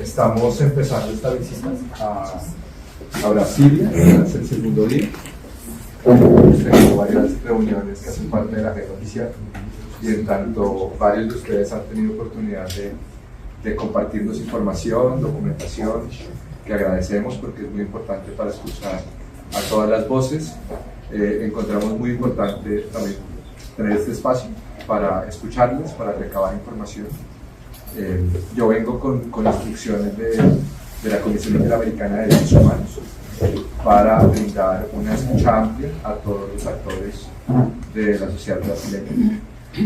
Estamos empezando esta visita a Brasilia, es el segundo día. Tengo varias reuniones que hacen parte de la agenda oficial y en tanto varios de ustedes han tenido oportunidad de compartirnos información, documentación, que agradecemos porque es muy importante para escuchar a todas las voces. Encontramos muy importante también tener este espacio para escucharles, para recabar información. Yo vengo con instrucciones de la Comisión Interamericana de Derechos Humanos para brindar una escucha amplia a todos los actores de la sociedad brasileña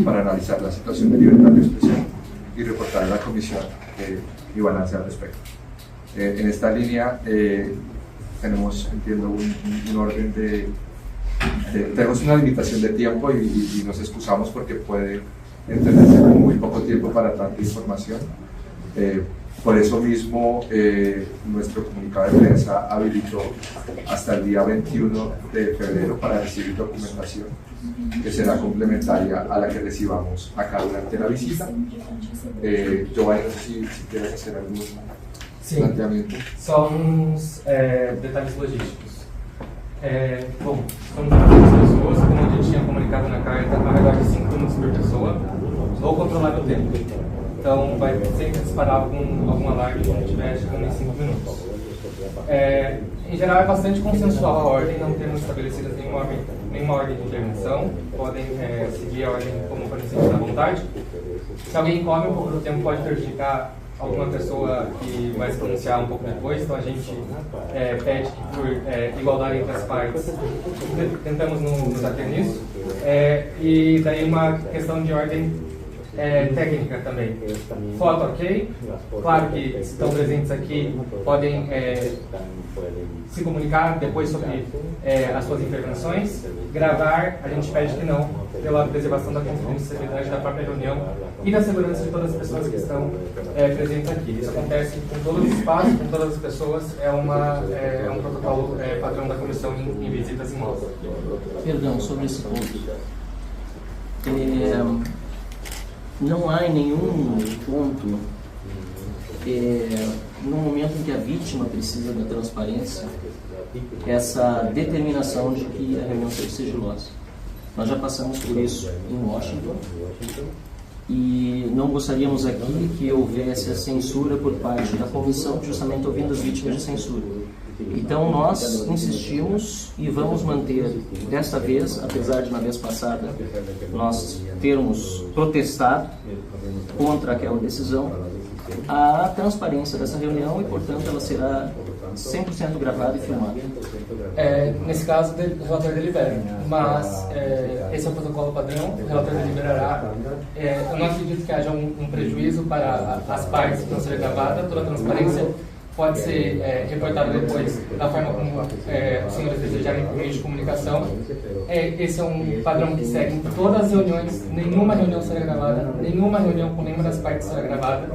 para analizar la situación de libertad de expresión y reportar a la Comisión y balance al respecto. En esta línea tenemos, entiendo, un orden tenemos una limitación de tiempo y nos excusamos porque puede entenderse con muy poco tiempo para tanta información. Por eso mismo, nuestro comunicado de prensa habilitó hasta el día 21 de febrero para recibir documentación que será complementaria a la que recibamos acá durante la visita. Giovanni, no sé si quieres hacer algún planteamiento. Só uns detalhes logísticos. Bom, somos muitas pessoas, como a gente tinha comunicado na carta, ao redor de 5 minutos por pessoa, ou controlar o tempo. Então, vai sempre disparar algum alarme quando estiver chegando em 5 minutos. Em geral, é bastante consensual a ordem, não temos estabelecidas nenhuma ordem de intervenção, podem seguir a ordem como forem sentir à vontade. Se alguém come um pouco do tempo, pode prejudicar alguma pessoa que vai se pronunciar um pouco depois, então a gente pede que por igualdade entre as partes tentamos nos ater nisso. E daí uma questão de ordem técnica também. Foto ok, claro que estão presentes aqui, podem se comunicar depois sobre as suas intervenções. Gravar, a gente pede que não, pela preservação da confidencialidade da própria reunião e da segurança de todas as pessoas que estão presentes aqui. Isso acontece com todos os espaços, com todas as pessoas, é um protocolo padrão da comissão em visitas em loco. Perdão, sobre esse ponto. Não há em nenhum ponto, no momento em que a vítima precisa da transparência, essa determinação de que a reunião seja sigilosa. Nós já passamos por isso em Washington e não gostaríamos aqui que houvesse a censura por parte da comissão, justamente ouvindo as vítimas de censura. Então nós insistimos e vamos manter, desta vez, apesar de na vez passada nós termos protestado contra aquela decisão, a transparência dessa reunião e, portanto, ela será 100% gravada e filmada. Nesse caso, o relator delibera, mas esse é o protocolo padrão, o relator deliberará. Eu não acredito que haja um prejuízo para as partes que não será gravada, toda a transparência pode ser reportada depois da forma como os senhores desejarem por meio de comunicação. Esse é um padrão que segue em todas as reuniões, nenhuma reunião será gravada, nenhuma reunião com nenhuma das partes será gravada.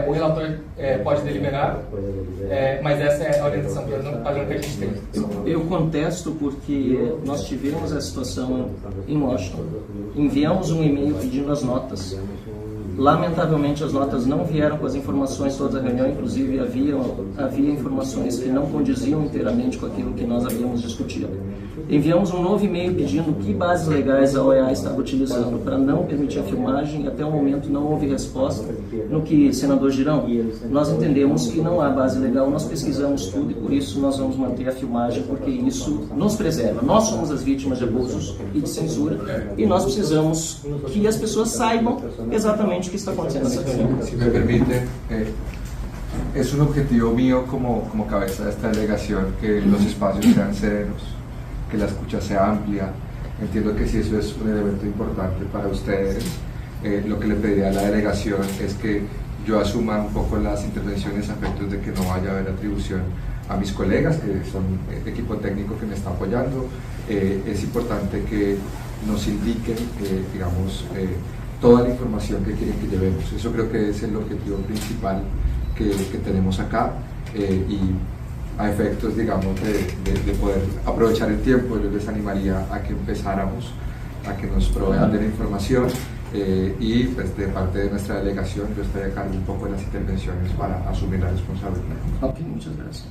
O relator pode deliberar, mas essa é a orientação padrão que a gente tem. Eu contesto porque nós tivemos a situação em Washington, enviamos um e-mail pedindo as notas. Lamentavelmente as notas não vieram com as informações toda a reunião, inclusive havia informações que não condiziam inteiramente com aquilo que nós havíamos discutido. Enviamos um novo e-mail pedindo que bases legais a OEA estava utilizando para não permitir a filmagem e até o momento não houve resposta. No que, senador Girão, nós entendemos que não há base legal, nós pesquisamos tudo e por isso nós vamos manter a filmagem, porque isso nos preserva. Nós somos as vítimas de abusos e de censura e nós precisamos que as pessoas saibam exatamente o que está acontecendo nessa reunião. Si me permite, es un objetivo mío como cabeza de esta delegación que los espacios sean serenos, que la escucha sea amplia. Entiendo que si eso es un elemento importante para ustedes, lo que le pediría a la delegación es que yo asuma un poco las intervenciones a efectos de que no vaya a haber atribución a mis colegas, que son equipo técnico que me está apoyando. Es importante que nos indiquen, digamos, toda la información que quieren que llevemos. Eso creo que es el objetivo principal que tenemos acá y a efectos, digamos, de poder aprovechar el tiempo, yo les animaría a que empezáramos, a que nos provean de la información y pues de parte de nuestra delegación yo estoy a cargo un poco de las intervenciones para asumir la responsabilidad. Ok, muchas gracias.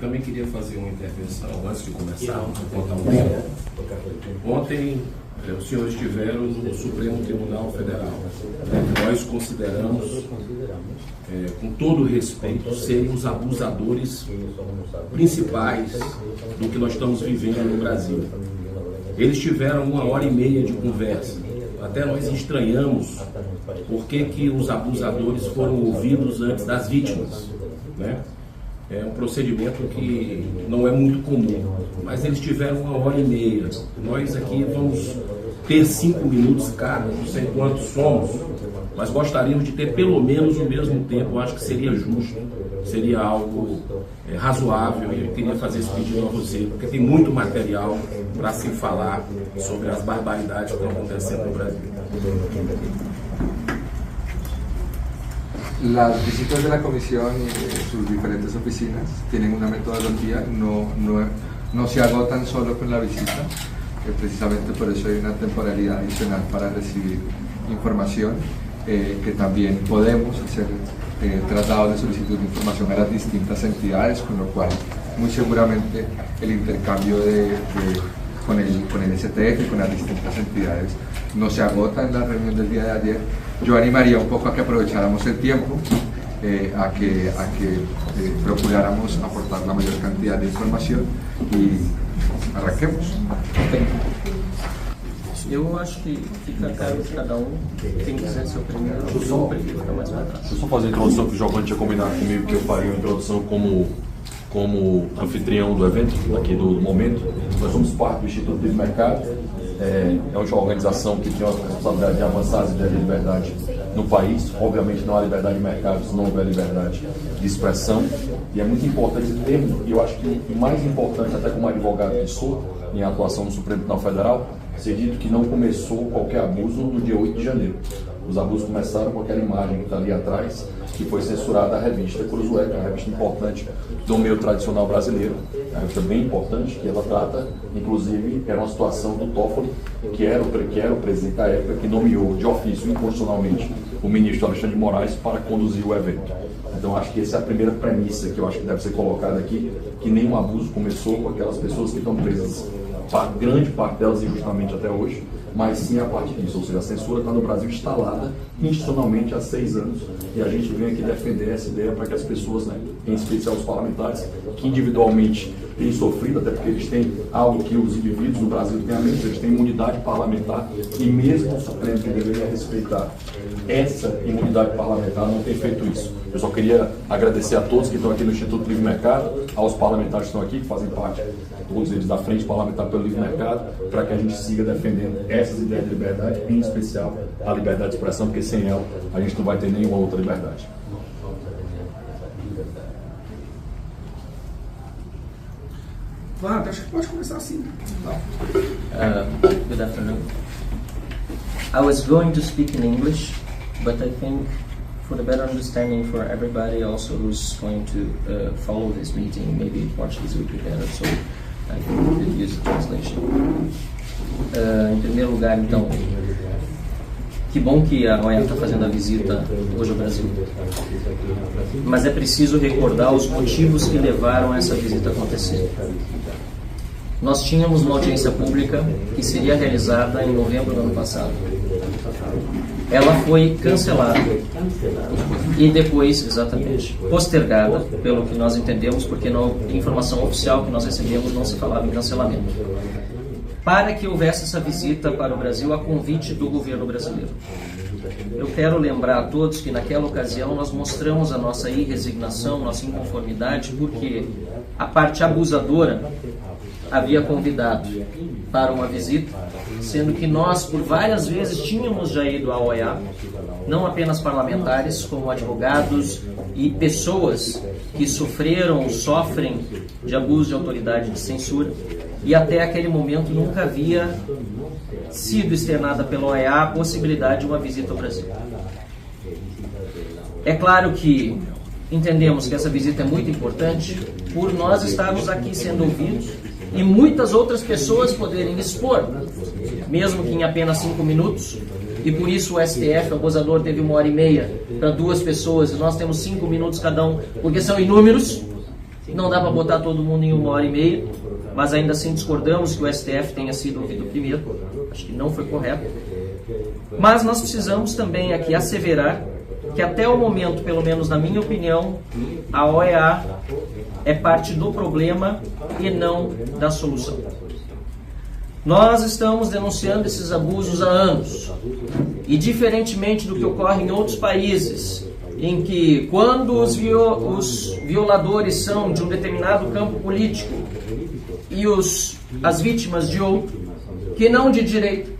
Também queria fazer uma intervenção antes de começar, contar um tempo. Ontem, os senhores estiveram no Supremo Tribunal Federal. Nós consideramos, com todo respeito, serem os abusadores principais do que nós estamos vivendo no Brasil. Eles tiveram 1h30 de conversa. Até nós estranhamos por que os abusadores foram ouvidos antes das vítimas, né? É um procedimento que não é muito comum, mas eles tiveram 1h30. Nós aqui vamos ter 5 minutos cada, não sei quantos somos, mas gostaríamos de ter pelo menos o mesmo tempo. Eu acho que seria justo, seria algo razoável, e eu queria fazer esse pedido a você, porque tem muito material para se falar sobre as barbaridades que estão acontecendo no Brasil. Las visitas de la comisión y sus diferentes oficinas tienen una metodología, no se agotan solo con la visita, precisamente por eso hay una temporalidad adicional para recibir información, que también podemos hacer tratados de solicitud de información a las distintas entidades, con lo cual muy seguramente el intercambio con el STF y con las distintas entidades no se agota en la reunión del día de ayer. Yo animaría un poco a que aprovecháramos el tiempo, a que procuráramos aportar la mayor cantidad de información y arranquemos. Eu acho que fica a cargo de cada um. Quem quiser ser o primeiro, eu prefiro ficar mais para trás. Deixa eu só fazer a introdução, que o Giovanni tinha combinado comigo que eu faria uma introdução como anfitrião do evento, aqui do momento. Nós somos parte do Instituto Livre Mercado, é uma organização que tem a responsabilidade de avançar as ideias de liberdade no país. Obviamente não há liberdade de mercado se não houver liberdade de expressão, e é muito importante esse termo, e eu acho que o mais importante, até como advogado que sou, em atuação no Supremo Tribunal Federal, ser dito que não começou qualquer abuso no dia 8 de janeiro. Os abusos começaram com aquela imagem que está ali atrás, que foi censurada a revista Cruzoé, que é uma revista importante do meio tradicional brasileiro, uma revista bem importante, que ela trata, inclusive, era uma situação do Toffoli, que era o presidente da época, que nomeou de ofício, inconstitucionalmente, o ministro Alexandre de Moraes para conduzir o evento. Então, acho que essa é a primeira premissa que eu acho que deve ser colocada aqui, que nenhum abuso começou com aquelas pessoas que estão presas, grande parte delas injustamente até hoje, mas sim a parte disso, ou seja, a censura está no Brasil instalada institucionalmente há 6 anos, e a gente vem aqui defender essa ideia para que as pessoas, né, em especial os parlamentares, que individualmente têm sofrido, até porque eles têm algo que os indivíduos no Brasil têm a menos, eles têm imunidade parlamentar, e mesmo o Supremo, que deveria respeitar essa imunidade parlamentar, não tem feito isso. Eu só queria agradecer a todos que estão aqui no Instituto Livre Mercado, aos parlamentares que estão aqui, que fazem parte, todos eles da Frente Parlamentar pelo Livre Mercado, para que a gente siga defendendo essas ideias de liberdade, em especial a liberdade de expressão, porque sem ela a gente não vai ter nenhuma outra liberdade. Claro, acho que pode começar assim. Good afternoon. I was going to speak in English, but I think for the better understanding for everybody also who's going to follow this meeting, maybe Portuguese would be better, so I think we could use the translation. Em primeiro lugar, então, que bom que a OEA está fazendo a visita hoje ao Brasil. Mas é preciso recordar os motivos que levaram essa visita a acontecer. Nós tínhamos uma audiência pública que seria realizada em novembro do ano passado. Ela foi cancelada e depois, exatamente, postergada, pelo que nós entendemos, porque na informação oficial que nós recebemos não se falava em cancelamento, para que houvesse essa visita para o Brasil a convite do governo brasileiro. Eu quero lembrar a todos que naquela ocasião nós mostramos a nossa irresignação, nossa inconformidade, porque a parte abusadora havia convidado para uma visita, sendo que nós, por várias vezes, tínhamos já ido à OEA, não apenas parlamentares, como advogados e pessoas que sofreram ou sofrem de abuso de autoridade de censura, e até aquele momento nunca havia sido externada pela OEA a possibilidade de uma visita ao Brasil. É claro que entendemos que essa visita é muito importante por nós estarmos aqui sendo ouvidos e muitas outras pessoas poderem expor, mesmo que em apenas 5 minutos, e por isso o STF, o abusador, teve 1h30 para 2 pessoas e nós temos 5 minutos cada um, porque são inúmeros. Não dá para botar todo mundo em 1h30, mas ainda assim discordamos que o STF tenha sido ouvido primeiro. Acho que não foi correto. Mas nós precisamos também aqui asseverar que até o momento, pelo menos na minha opinião, a OEA é parte do problema e não da solução. Nós estamos denunciando esses abusos há anos. E diferentemente do que ocorre em outros países, em que quando os violadores são de um determinado campo político e as vítimas de outro, que não de direito,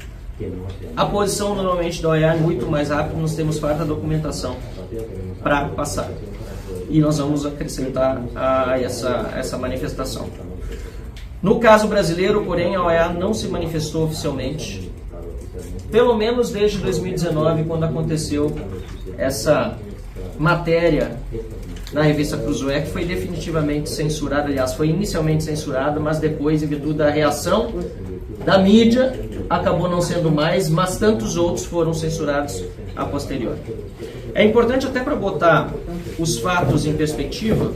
a posição normalmente da OEA é muito mais rápida, nós temos farta documentação para passar. E nós vamos acrescentar a essa manifestação. No caso brasileiro, porém, a OEA não se manifestou oficialmente, pelo menos desde 2019, quando aconteceu essa matéria na revista Cruzoé, que foi definitivamente censurada, aliás, foi inicialmente censurada, mas depois, em virtude da reação da mídia, acabou não sendo mais, mas tantos outros foram censurados a posteriori. É importante até para botar os fatos em perspectiva,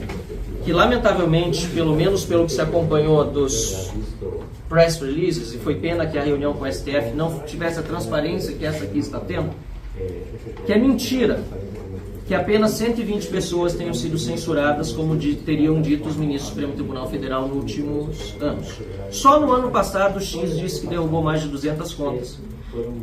que lamentavelmente, pelo menos pelo que se acompanhou dos press releases, e foi pena que a reunião com o STF não tivesse a transparência que essa aqui está tendo, que é mentira que apenas 120 pessoas tenham sido censuradas, como teriam dito os ministros do Supremo Tribunal Federal nos últimos anos. Só no ano passado o X disse que derrubou mais de 200 contas.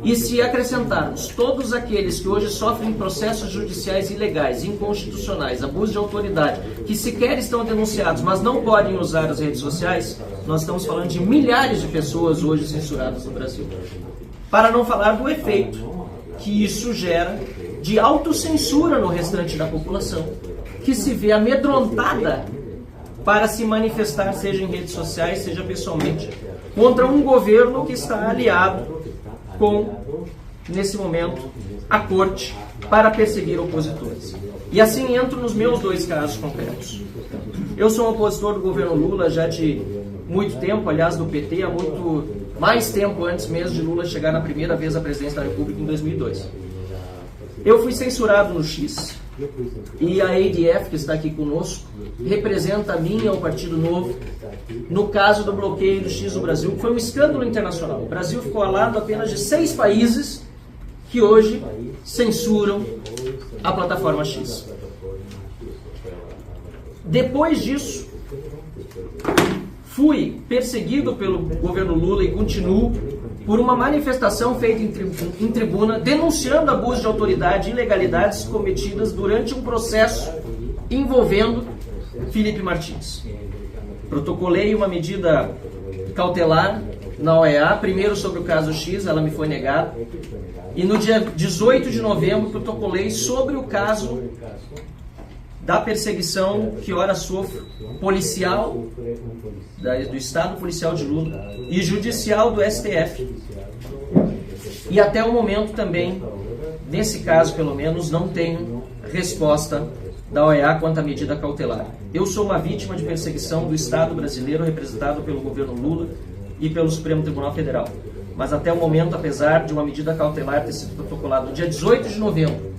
E se acrescentarmos todos aqueles que hoje sofrem processos judiciais ilegais, inconstitucionais, abuso de autoridade, que sequer estão denunciados, mas não podem usar as redes sociais, nós estamos falando de milhares de pessoas hoje censuradas no Brasil. Para não falar do efeito que isso gera de autocensura no restante da população, que se vê amedrontada para se manifestar, seja em redes sociais, seja pessoalmente, contra um governo que está aliado com, nesse momento, a corte para perseguir opositores. E assim entro nos meus 2 casos concretos. Eu sou um opositor do governo Lula já de muito tempo, aliás, do PT, há muito mais tempo antes mesmo de Lula chegar na primeira vez à presidência da República em 2002. Eu fui censurado no X, e a ADF, que está aqui conosco, representa a mim e ao Partido Novo no caso do bloqueio do X do Brasil, que foi um escândalo internacional. O Brasil ficou ao lado apenas de 6 países que hoje censuram a plataforma X. Depois disso, fui perseguido pelo governo Lula e continuo por uma manifestação feita em tribuna denunciando abuso de autoridade e ilegalidades cometidas durante um processo envolvendo Felipe Martins. Protocolei uma medida cautelar na OEA, primeiro sobre o caso X, ela me foi negada, e no dia 18 de novembro protocolei sobre o caso da perseguição que ora sofro, policial, do Estado Policial de Lula e judicial do STF. E até o momento também, nesse caso pelo menos, não tenho resposta da OEA quanto à medida cautelar. Eu sou uma vítima de perseguição do Estado brasileiro representado pelo governo Lula e pelo Supremo Tribunal Federal. Mas até o momento, apesar de uma medida cautelar ter sido protocolada no dia 18 de novembro,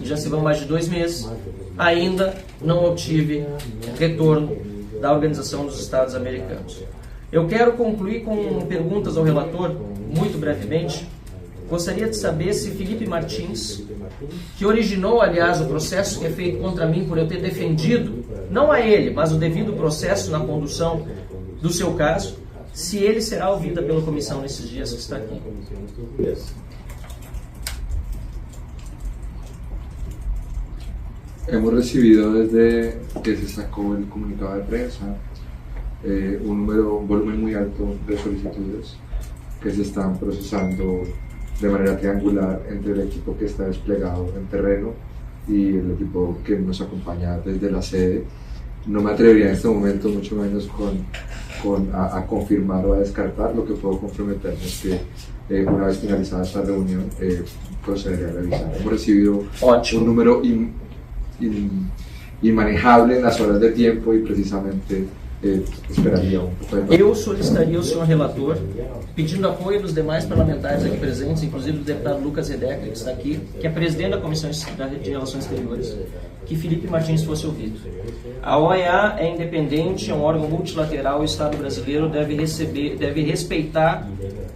e já se vão mais de 2 meses, ainda não obtive retorno da Organização dos Estados Americanos. Eu quero concluir com perguntas ao relator, muito brevemente. Gostaria de saber se Felipe Martins, que originou, aliás, o processo que é feito contra mim por eu ter defendido, não a ele, mas o devido processo na condução do seu caso, se ele será ouvido pela comissão nesses dias que está aqui. Hemos recibido desde que se sacó el comunicado de prensa un volumen muy alto de solicitudes que se están procesando de manera triangular entre el equipo que está desplegado en terreno y el equipo que nos acompaña desde la sede. No me atrevería en este momento, mucho menos a confirmar o a descartar. Lo que puedo comprometerme es que una vez finalizada esta reunión procederé a revisar. Hemos recibido un número inmanejable en las horas de tiempo y precisamente esperaria Eu solicitaria ao senhor relator, pedindo apoio dos demais parlamentares aqui presentes, inclusive do deputado Lucas Redecker, que está aqui, que é presidente da Comissão de Relações Exteriores, que Felipe Martins fosse ouvido. A OEA é independente, é um órgão multilateral, o Estado brasileiro deve respeitar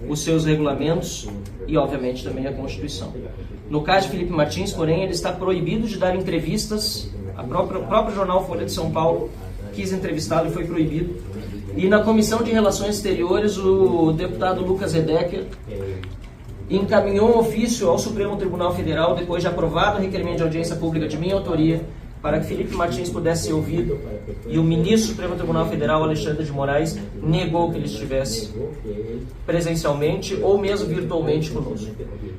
os seus regulamentos e, obviamente, também a Constituição. No caso de Felipe Martins, porém, ele está proibido de dar entrevistas. O próprio jornal Folha de São Paulo quis entrevistá-lo e foi proibido. E na Comissão de Relações Exteriores, o deputado Lucas Redecker encaminhou um ofício ao Supremo Tribunal Federal, depois de aprovado o requerimento de audiência pública de minha autoria, para que Felipe Martins pudesse ser ouvido, e o ministro do Supremo Tribunal Federal, Alexandre de Moraes, negou que ele estivesse presencialmente ou mesmo virtualmente conosco.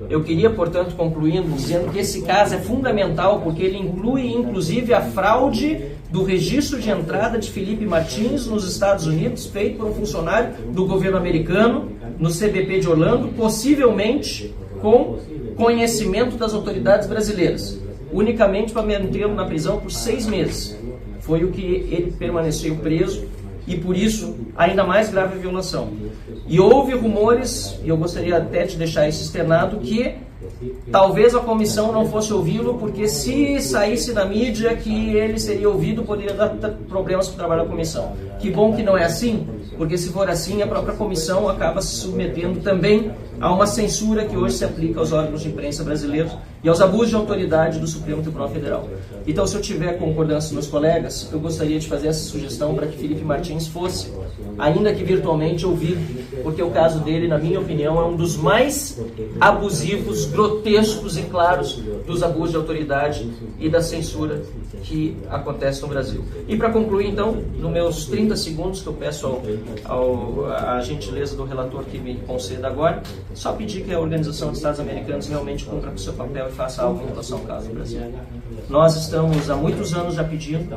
Eu queria, portanto, concluindo, dizendo que esse caso é fundamental porque ele inclui, inclusive, a fraude do registro de entrada de Felipe Martins nos Estados Unidos, feito por um funcionário do governo americano, no CBP de Orlando, possivelmente com conhecimento das autoridades brasileiras, unicamente para mantê-lo na prisão por 6 meses. Foi o que ele permaneceu preso e, por isso, ainda mais grave a violação. E houve rumores, e eu gostaria até de deixar isso externado, que talvez a comissão não fosse ouvi-lo, porque se saísse na mídia que ele seria ouvido, poderia dar problemas para o trabalho da comissão. Que bom que não é assim, porque se for assim, a própria comissão acaba se submetendo também a uma censura que hoje se aplica aos órgãos de imprensa brasileiros e aos abusos de autoridade do Supremo Tribunal Federal. Então, se eu tiver concordância dos meus colegas, eu gostaria de fazer essa sugestão para que Felipe Martins fosse, ainda que virtualmente, ouvido, porque o caso dele, na minha opinião, é um dos mais abusivos, grotescos e claros dos abusos de autoridade e da censura que acontece no Brasil. E para concluir, então, nos meus 30 segundos, que eu peço a gentileza do relator que me conceda agora, só pedir que a Organização dos Estados Americanos realmente cumpra com o seu papel e faça algo em relação ao caso do Brasil. Nós estamos há muitos anos já pedindo.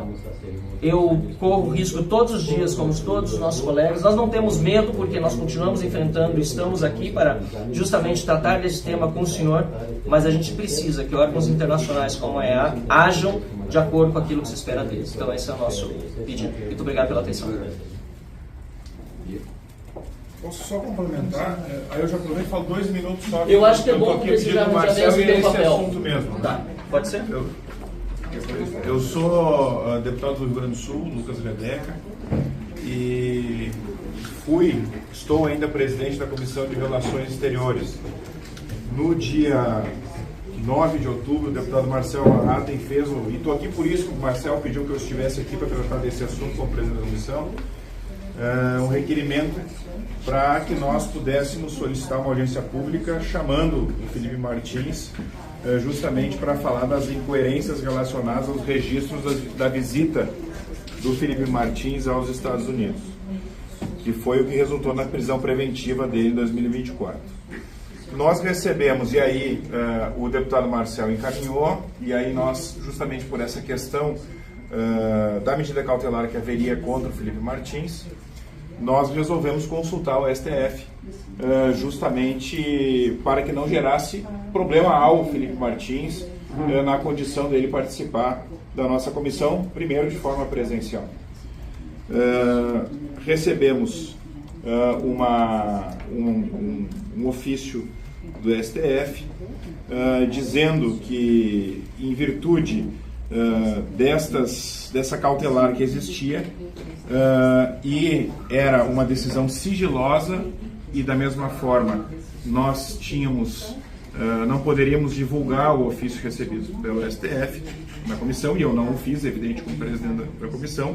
Eu corro risco todos os dias, como todos os nossos colegas. Nós não temos medo, porque nós continuamos enfrentando e estamos aqui para justamente tratar desse tema com o senhor, mas a gente precisa que órgãos internacionais como a OEA ajam de acordo com aquilo que se espera deles. Então esse é o nosso pedido. Muito obrigado pela atenção. Posso só complementar? Aí eu já aproveito e falo 2 minutos só. Eu acho que é bom porque que você já Marcelo e tem esse papel. assunto mesmo. Tá, pode ser? Eu sou deputado do Rio Grande do Sul, Lucas Redecker, e estou ainda presidente da Comissão de Relações Exteriores. No dia 9 de outubro, o deputado Marcel Arraten fez, e estou aqui por isso que o Marcel pediu que eu estivesse aqui para tratar desse assunto como presidente da comissão, um requerimento para que nós pudéssemos solicitar uma audiência pública chamando o Felipe Martins justamente para falar das incoerências relacionadas aos registros da visita do Felipe Martins aos Estados Unidos, que foi o que resultou na prisão preventiva dele em 2024. Nós recebemos, e aí o deputado Marcel encaminhou, e aí nós, justamente por essa questão da medida cautelar que haveria contra o Felipe Martins, nós resolvemos consultar o STF, justamente para que não gerasse problema ao Felipe Martins na condição dele participar da nossa comissão, primeiro de forma presencial. Recebemos um ofício do STF dizendo que, em virtude dessa cautelar que existia, e era uma decisão sigilosa, e da mesma forma nós não poderíamos divulgar o ofício recebido pelo STF na comissão, e eu não o fiz, evidente, como presidente da comissão,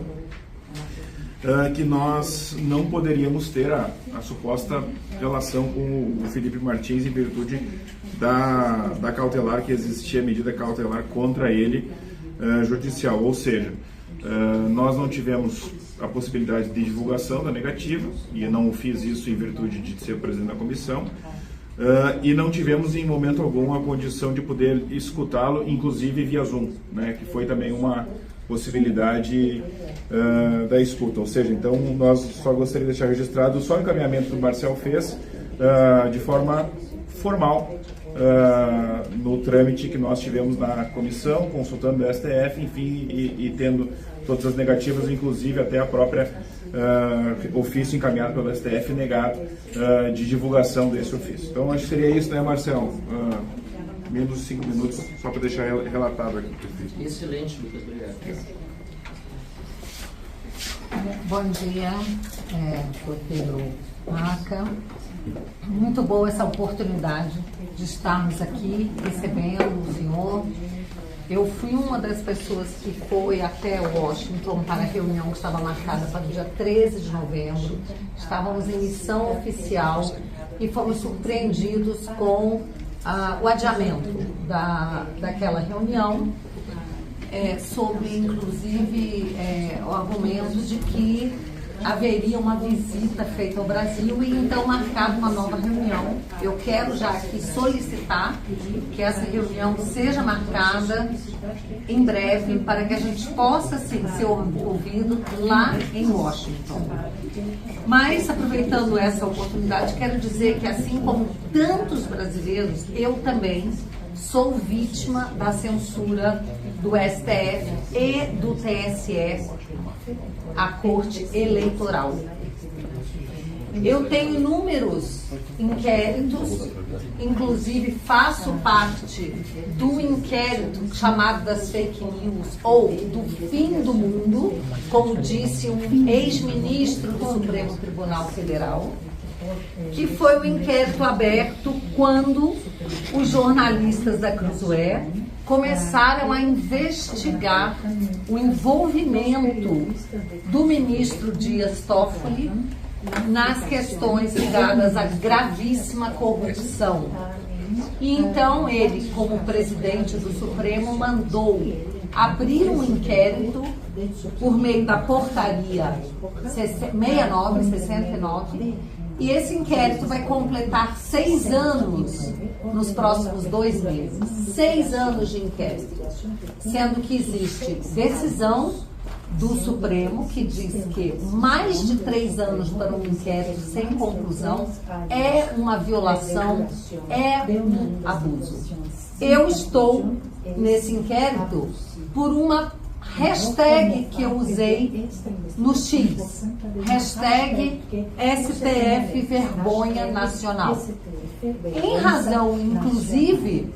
que nós não poderíamos ter a suposta relação com o Felipe Martins em virtude da cautelar que existia, medida cautelar contra ele judicial, ou seja, nós não tivemos a possibilidade de divulgação da negativa, e eu não fiz isso em virtude de ser presidente da comissão, e não tivemos em momento algum a condição de poder escutá-lo, inclusive via Zoom, né, que foi também uma possibilidade da escuta. Ou seja, então nós só gostaria de deixar registrado só o encaminhamento que o Marcel fez de forma formal no trâmite que nós tivemos na comissão, consultando o STF, enfim, e tendo todas as negativas, inclusive até a própria ofício encaminhado pelo STF negado de divulgação desse ofício. Então, acho que seria isso, né, Marcelo? Menos de 5 minutos, só para deixar relatado aqui. Excelente, Lucas, obrigado. Bom dia, sou Pedro Maca. Muito boa essa oportunidade de estarmos aqui recebendo o senhor. Eu fui uma das pessoas que foi até Washington para a reunião que estava marcada para o dia 13 de novembro. Estávamos em missão oficial e fomos surpreendidos com o adiamento daquela reunião, sobre, inclusive, o argumento de que haveria uma visita feita ao Brasil e então marcada uma nova reunião. Eu quero já aqui solicitar que essa reunião seja marcada em breve para que a gente possa, sim, ser ouvido lá em Washington. Mas, aproveitando essa oportunidade, quero dizer que, assim como tantos brasileiros, eu também sou vítima da censura do STF e do TSE, a Corte Eleitoral. Eu tenho inúmeros inquéritos, inclusive faço parte do inquérito chamado das fake news ou do fim do mundo, como disse um ex-ministro do Supremo Tribunal Federal, que foi um inquérito aberto quando os jornalistas da Cruzoé começaram a investigar o envolvimento do ministro Dias Toffoli nas questões ligadas à gravíssima corrupção. E então ele, como presidente do Supremo, mandou abrir um inquérito por meio da portaria 69, e esse inquérito vai completar 6 anos nos próximos 2 meses. 6 anos de inquérito, sendo que existe decisão do Supremo que diz que mais de 3 anos para um inquérito sem conclusão é uma violação, é um abuso. Eu estou nesse inquérito por uma hashtag que eu usei no X, hashtag STF Vergonha Nacional, em razão, inclusive,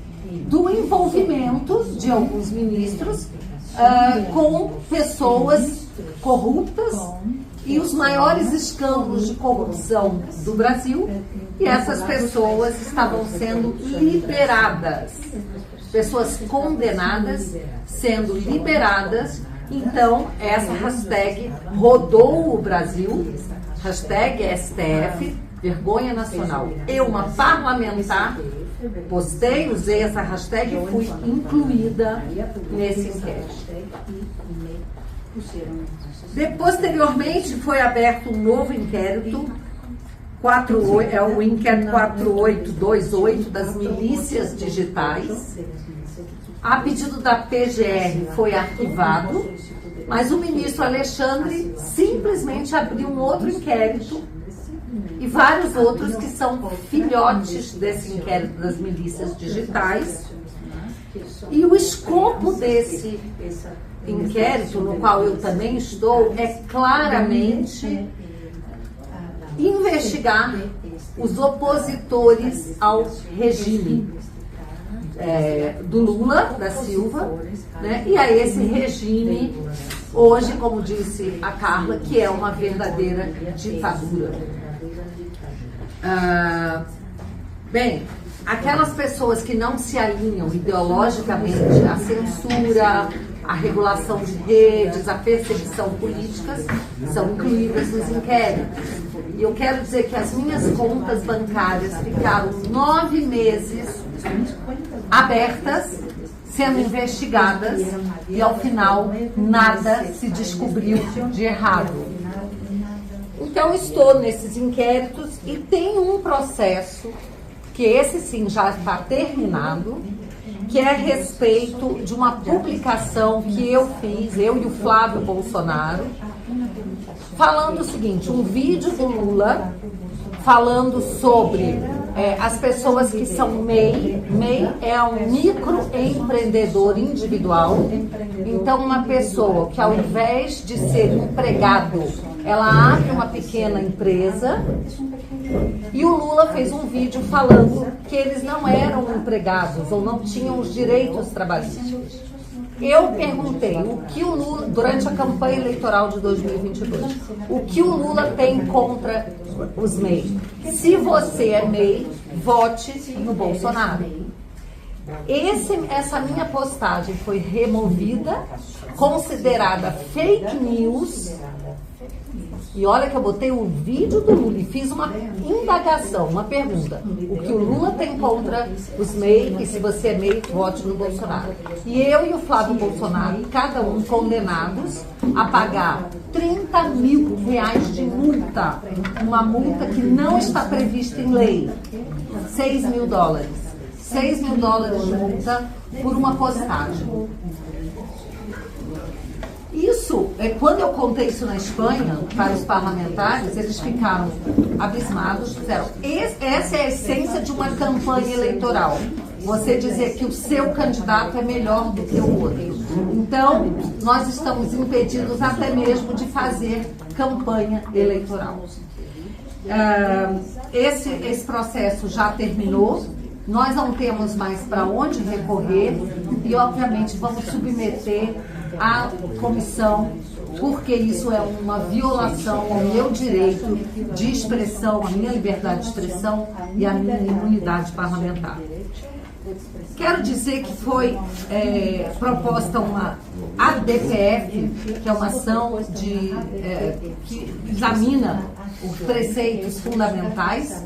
do envolvimento de alguns ministros com pessoas corruptas e os maiores escândalos de corrupção do Brasil, e essas pessoas estavam sendo liberadas, pessoas condenadas sendo liberadas. Então, essa hashtag rodou o Brasil, hashtag STF, Vergonha Nacional. Eu, uma parlamentar, postei, usei essa hashtag e fui incluída nesse inquérito. Posteriormente, foi aberto um novo inquérito, o inquérito 4828 das milícias digitais. A pedido da PGR foi arquivado, mas o ministro Alexandre simplesmente abriu um outro inquérito e vários outros que são filhotes desse inquérito das milícias digitais. E o escopo desse inquérito, no qual eu também estou, é claramente investigar os opositores ao regime do Lula da Silva, né, e a esse regime, hoje, como disse a Carla, que é uma verdadeira ditadura. Bem, aquelas pessoas que não se alinham ideologicamente à censura, à regulação de redes, à perseguição políticas, são incluídas nos inquéritos. E eu quero dizer que as minhas contas bancárias ficaram 9 meses abertas, sendo investigadas, e ao final nada se descobriu de errado. Então estou nesses inquéritos e tem um processo, que esse sim já está terminado, que é a respeito de uma publicação que eu fiz, eu e o Flávio Bolsonaro, falando o seguinte, um vídeo do Lula falando sobre as pessoas que são MEI. MEI é um microempreendedor individual. Então, uma pessoa que, ao invés de ser empregado, ela abre uma pequena empresa. E o Lula fez um vídeo falando que eles não eram empregados ou não tinham os direitos trabalhistas. Eu perguntei o que o Lula, durante a campanha eleitoral de 2022, o que o Lula tem contra os MEI. Se você é MEI, vote no Bolsonaro. Essa minha postagem foi removida, considerada fake news. E olha que eu botei o vídeo do Lula e fiz uma indagação, uma pergunta. O que o Lula tem contra os MEI, e se você é MEI, vote no Bolsonaro. E eu e o Flávio Bolsonaro, cada um condenados a pagar R$30 mil de multa. Uma multa que não está prevista em lei. $6 mil. $6 mil de multa por uma postagem. Isso, quando eu contei isso na Espanha, para os parlamentares, eles ficaram abismados, disseram, essa é a essência de uma campanha eleitoral. Você dizer que o seu candidato é melhor do que o outro. Então, nós estamos impedidos até mesmo de fazer campanha eleitoral. Esse processo já terminou. Nós não temos mais para onde recorrer e, obviamente, vamos submeter à comissão, porque isso é uma violação ao meu direito de expressão, à minha liberdade de expressão e à minha imunidade parlamentar. Quero dizer que foi proposta uma ADPF, que é uma ação que examina os preceitos fundamentais.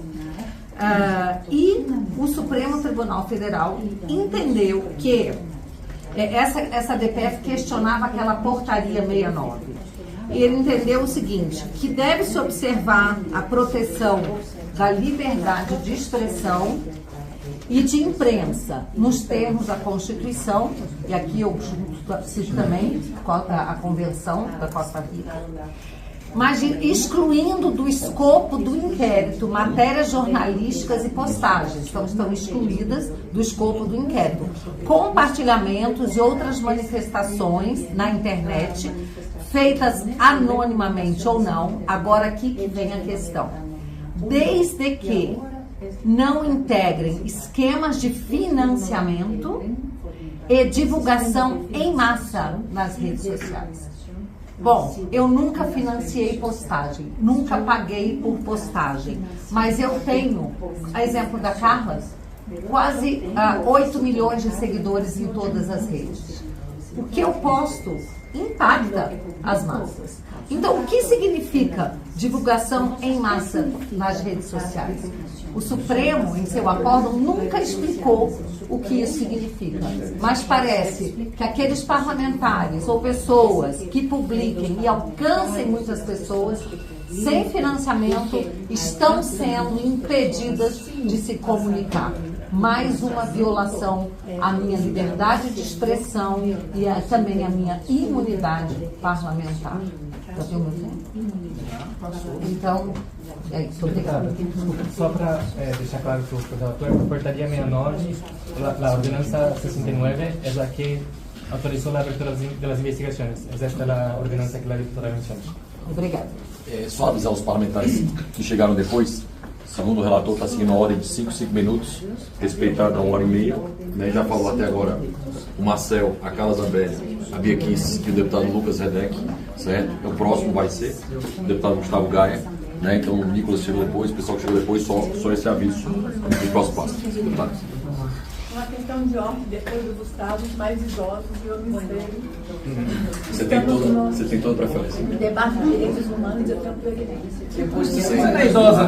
E o Supremo Tribunal Federal entendeu que essa DPF questionava aquela portaria 69. E ele entendeu o seguinte, que deve-se observar a proteção da liberdade de expressão e de imprensa, nos termos da Constituição, e aqui eu cito também a Convenção da Costa Rica, mas excluindo do escopo do inquérito matérias jornalísticas e postagens, então estão excluídas do escopo do inquérito, compartilhamentos e outras manifestações na internet, feitas anonimamente ou não. Agora aqui que vem a questão, desde que não integrem esquemas de financiamento e divulgação em massa nas redes sociais. Bom, eu nunca financiei postagem, nunca paguei por postagem, mas eu tenho, a exemplo da Carla, quase 8 milhões de seguidores em todas as redes. O que eu posto impacta as massas. Então, o que significa divulgação em massa nas redes sociais? O Supremo, em seu acórdão, nunca explicou o que isso significa. Mas parece que aqueles parlamentares ou pessoas que publiquem e alcancem muitas pessoas, sem financiamento, estão sendo impedidas de se comunicar. Mais uma violação à minha liberdade de expressão e também à minha imunidade parlamentar. Já viu meu tempo? Então, é isso. Obrigada. Só para deixar claro para o relator, a portaria 69, a ordenança 69 é a que autorizou a abertura das investigações. Esta é a ordenança que a diputada menciona. Obrigada. Só avisar os parlamentares que chegaram depois, segundo o relator, está seguindo a ordem de 5 minutos, respeitada a 1h30, né? Já falou até agora o Marcel, a Carla Zambelli, a Bia Kiss e o deputado Lucas Redec, certo? O próximo vai ser o deputado Gustavo Gaia, né? Então o Nicolas chegou depois, o pessoal que chegou depois, só esse aviso do próximo passo. Deputado. Uma questão de ordem, depois do Gustavo, os mais idosos e eu me Você tem toda a preferência. No debate de direitos humanos, eu tenho preferência. Você não é idosa,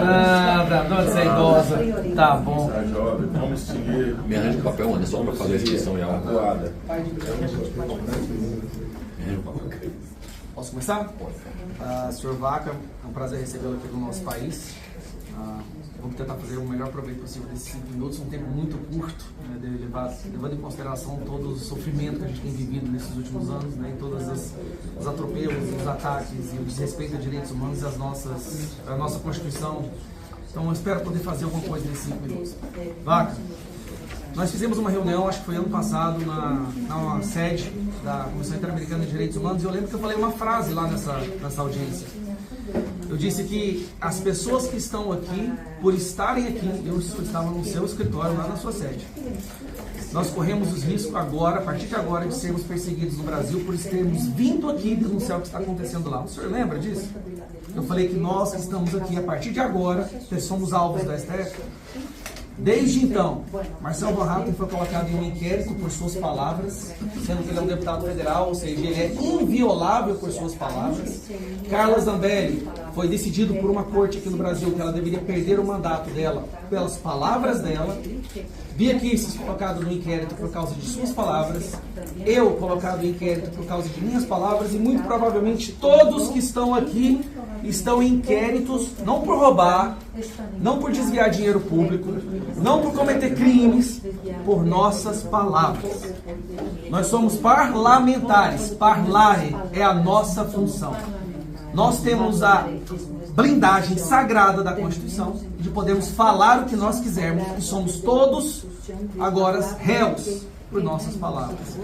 não é idosa. Tá bom. Vamos seguir. Me arranja o papel, Anderson, só para fazer a inscrição e a Doada. Posso começar? Sr. Vaca, é um prazer recebê-lo aqui no nosso país. Vamos tentar fazer o melhor proveito possível desses 5 minutos, um tempo muito curto, né, levando em consideração todo o sofrimento que a gente tem vivido nesses últimos anos, né, em todos os atropelos, os ataques e o desrespeito a direitos humanos e a nossa Constituição Então eu espero poder fazer alguma coisa nesses 5 minutos. Vaca, nós fizemos uma reunião, acho que foi ano passado, na sede da Comissão Interamericana de Direitos Humanos, e eu lembro que eu falei uma frase lá nessa audiência. Eu disse que as pessoas que estão aqui, por estarem aqui, eu estava no seu escritório, lá na sua sede. Nós corremos os riscos agora, a partir de agora, de sermos perseguidos no Brasil por termos vindo aqui denunciar o que está acontecendo lá. O senhor lembra disso? Eu falei que nós que estamos aqui, a partir de agora, somos alvos da STF. Desde então, Marcel Van Hatten foi colocado em um inquérito por suas palavras, sendo que ele é um deputado federal, ou seja, ele é inviolável por suas palavras. Carla Zambelli foi decidido por uma corte aqui no Brasil que ela deveria perder o mandato dela pelas palavras dela. Bia Kicis colocado no inquérito por causa de suas palavras. Eu colocado no inquérito por causa de minhas palavras. E muito provavelmente todos que estão aqui estão em inquéritos, não por roubar, não por desviar dinheiro público, não por cometer crimes, por nossas palavras. Nós somos parlamentares. Parlare é a nossa função. Nós temos a blindagem sagrada da Constituição de podermos falar o que nós quisermos e somos todos agora réus por nossas palavras.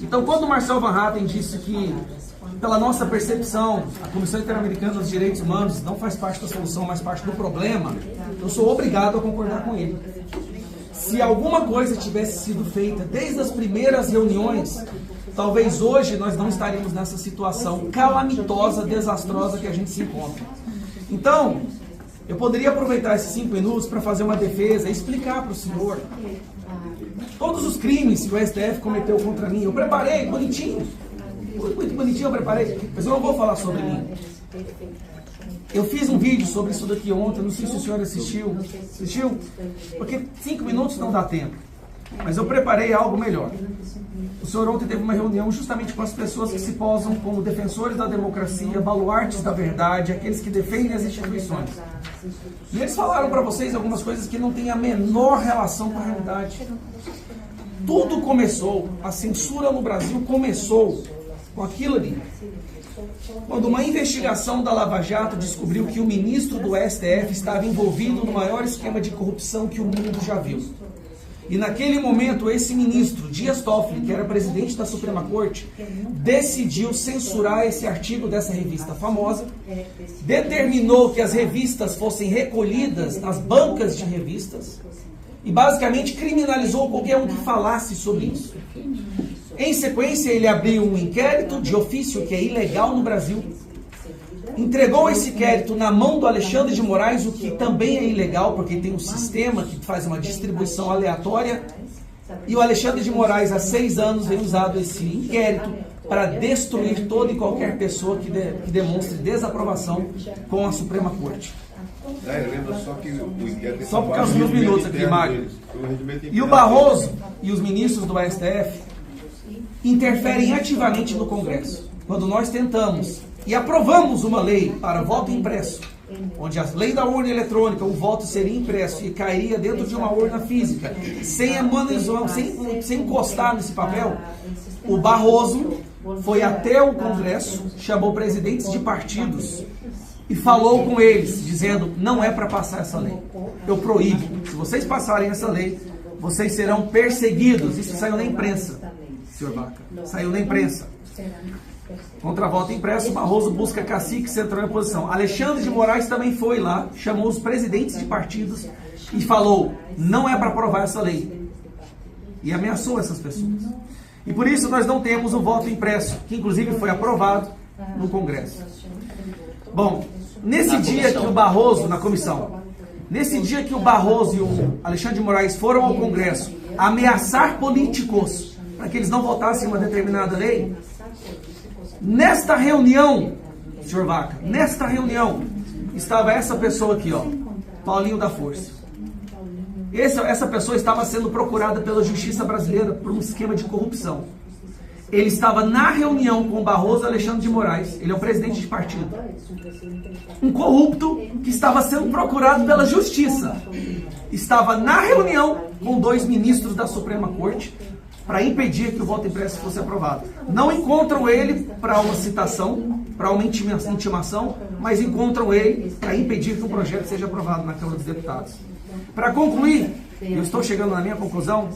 Então, quando o Marcel Van Hatten disse que, pela nossa percepção, a Comissão Interamericana dos Direitos Humanos não faz parte da solução, mas parte do problema, eu sou obrigado a concordar com ele. Se alguma coisa tivesse sido feita desde as primeiras reuniões, talvez hoje nós não estaríamos nessa situação calamitosa, desastrosa que a gente se encontra. Então, eu poderia aproveitar esses 5 minutos para fazer uma defesa e explicar para o senhor todos os crimes que o STF cometeu contra mim. Eu preparei, bonitinho. Muito bonitinho eu preparei, mas eu não vou falar sobre mim. Eu fiz um vídeo sobre isso daqui ontem, não sei se o senhor assistiu. Assistiu? Porque 5 minutos não dá tempo. Mas eu preparei algo melhor. O senhor ontem teve uma reunião justamente com as pessoas que se posam como defensores da democracia, baluartes da verdade, aqueles que defendem as instituições. E eles falaram para vocês algumas coisas que não têm a menor relação com a realidade. Tudo começou, a censura no Brasil começou com aquilo ali. Quando uma investigação da Lava Jato descobriu que o ministro do STF estava envolvido no maior esquema de corrupção que o mundo já viu. E naquele momento, esse ministro, Dias Toffoli, que era presidente da Suprema Corte, decidiu censurar esse artigo dessa revista famosa, determinou que as revistas fossem recolhidas nas bancas de revistas e basicamente criminalizou qualquer um que falasse sobre isso. Em sequência, ele abriu um inquérito de ofício, que é ilegal no Brasil, entregou esse inquérito na mão do Alexandre de Moraes, o que também é ilegal, porque tem um sistema que faz uma distribuição aleatória, e o Alexandre de Moraes, há 6 anos, vem usado esse inquérito para destruir toda e qualquer pessoa que demonstre desaprovação com a Suprema Corte. Só por causa dos minutos aqui, Mário. E o Barroso e os ministros do STF interferem ativamente no Congresso. Quando nós tentamos e aprovamos uma lei para voto impresso, onde a lei da urna eletrônica, o voto seria impresso e cairia dentro de uma urna física, sem emanação, sem encostar nesse papel, o Barroso foi até o Congresso, chamou presidentes de partidos e falou com eles, dizendo: não é para passar essa lei. Eu proíbo. Se vocês passarem essa lei, vocês serão perseguidos. Isso saiu na imprensa, senhor Vaca. Saiu na imprensa. Contra voto impresso, Barroso busca cacique central em oposição. Alexandre de Moraes também foi lá, chamou os presidentes de partidos e falou: não é para aprovar essa lei. E ameaçou essas pessoas. E por isso nós não temos o voto impresso, que inclusive foi aprovado no Congresso. Bom, nesse dia que o Barroso, na comissão, nesse dia que o Barroso e o Alexandre de Moraes foram ao Congresso ameaçar políticos para que eles não votassem uma determinada lei, nesta reunião, senhor Vaca, nesta reunião, estava essa pessoa aqui, ó, Paulinho da Força. Essa pessoa estava sendo procurada pela Justiça Brasileira por um esquema de corrupção. Ele estava na reunião com Barroso e Alexandre de Moraes. Ele é o presidente de partido. Um corrupto que estava sendo procurado pela Justiça. Estava na reunião com 2 ministros da Suprema Corte, para impedir que o voto impresso fosse aprovado. Não encontram ele para uma citação, para uma intimação, mas encontram ele para impedir que o projeto seja aprovado na Câmara dos Deputados. Para concluir, eu estou chegando na minha conclusão,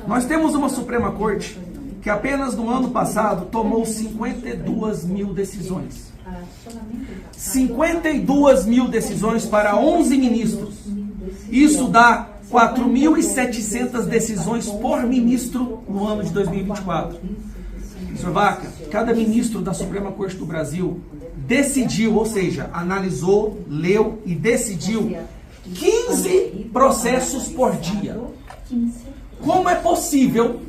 nós temos uma Suprema Corte que apenas no ano passado tomou 52 mil decisões. 52 mil decisões para 11 ministros. Isso dá 4.700 decisões por ministro no ano de 2024. Sr. Vaca, cada ministro da Suprema Corte do Brasil decidiu, ou seja, analisou, leu e decidiu 15 processos por dia. Como é possível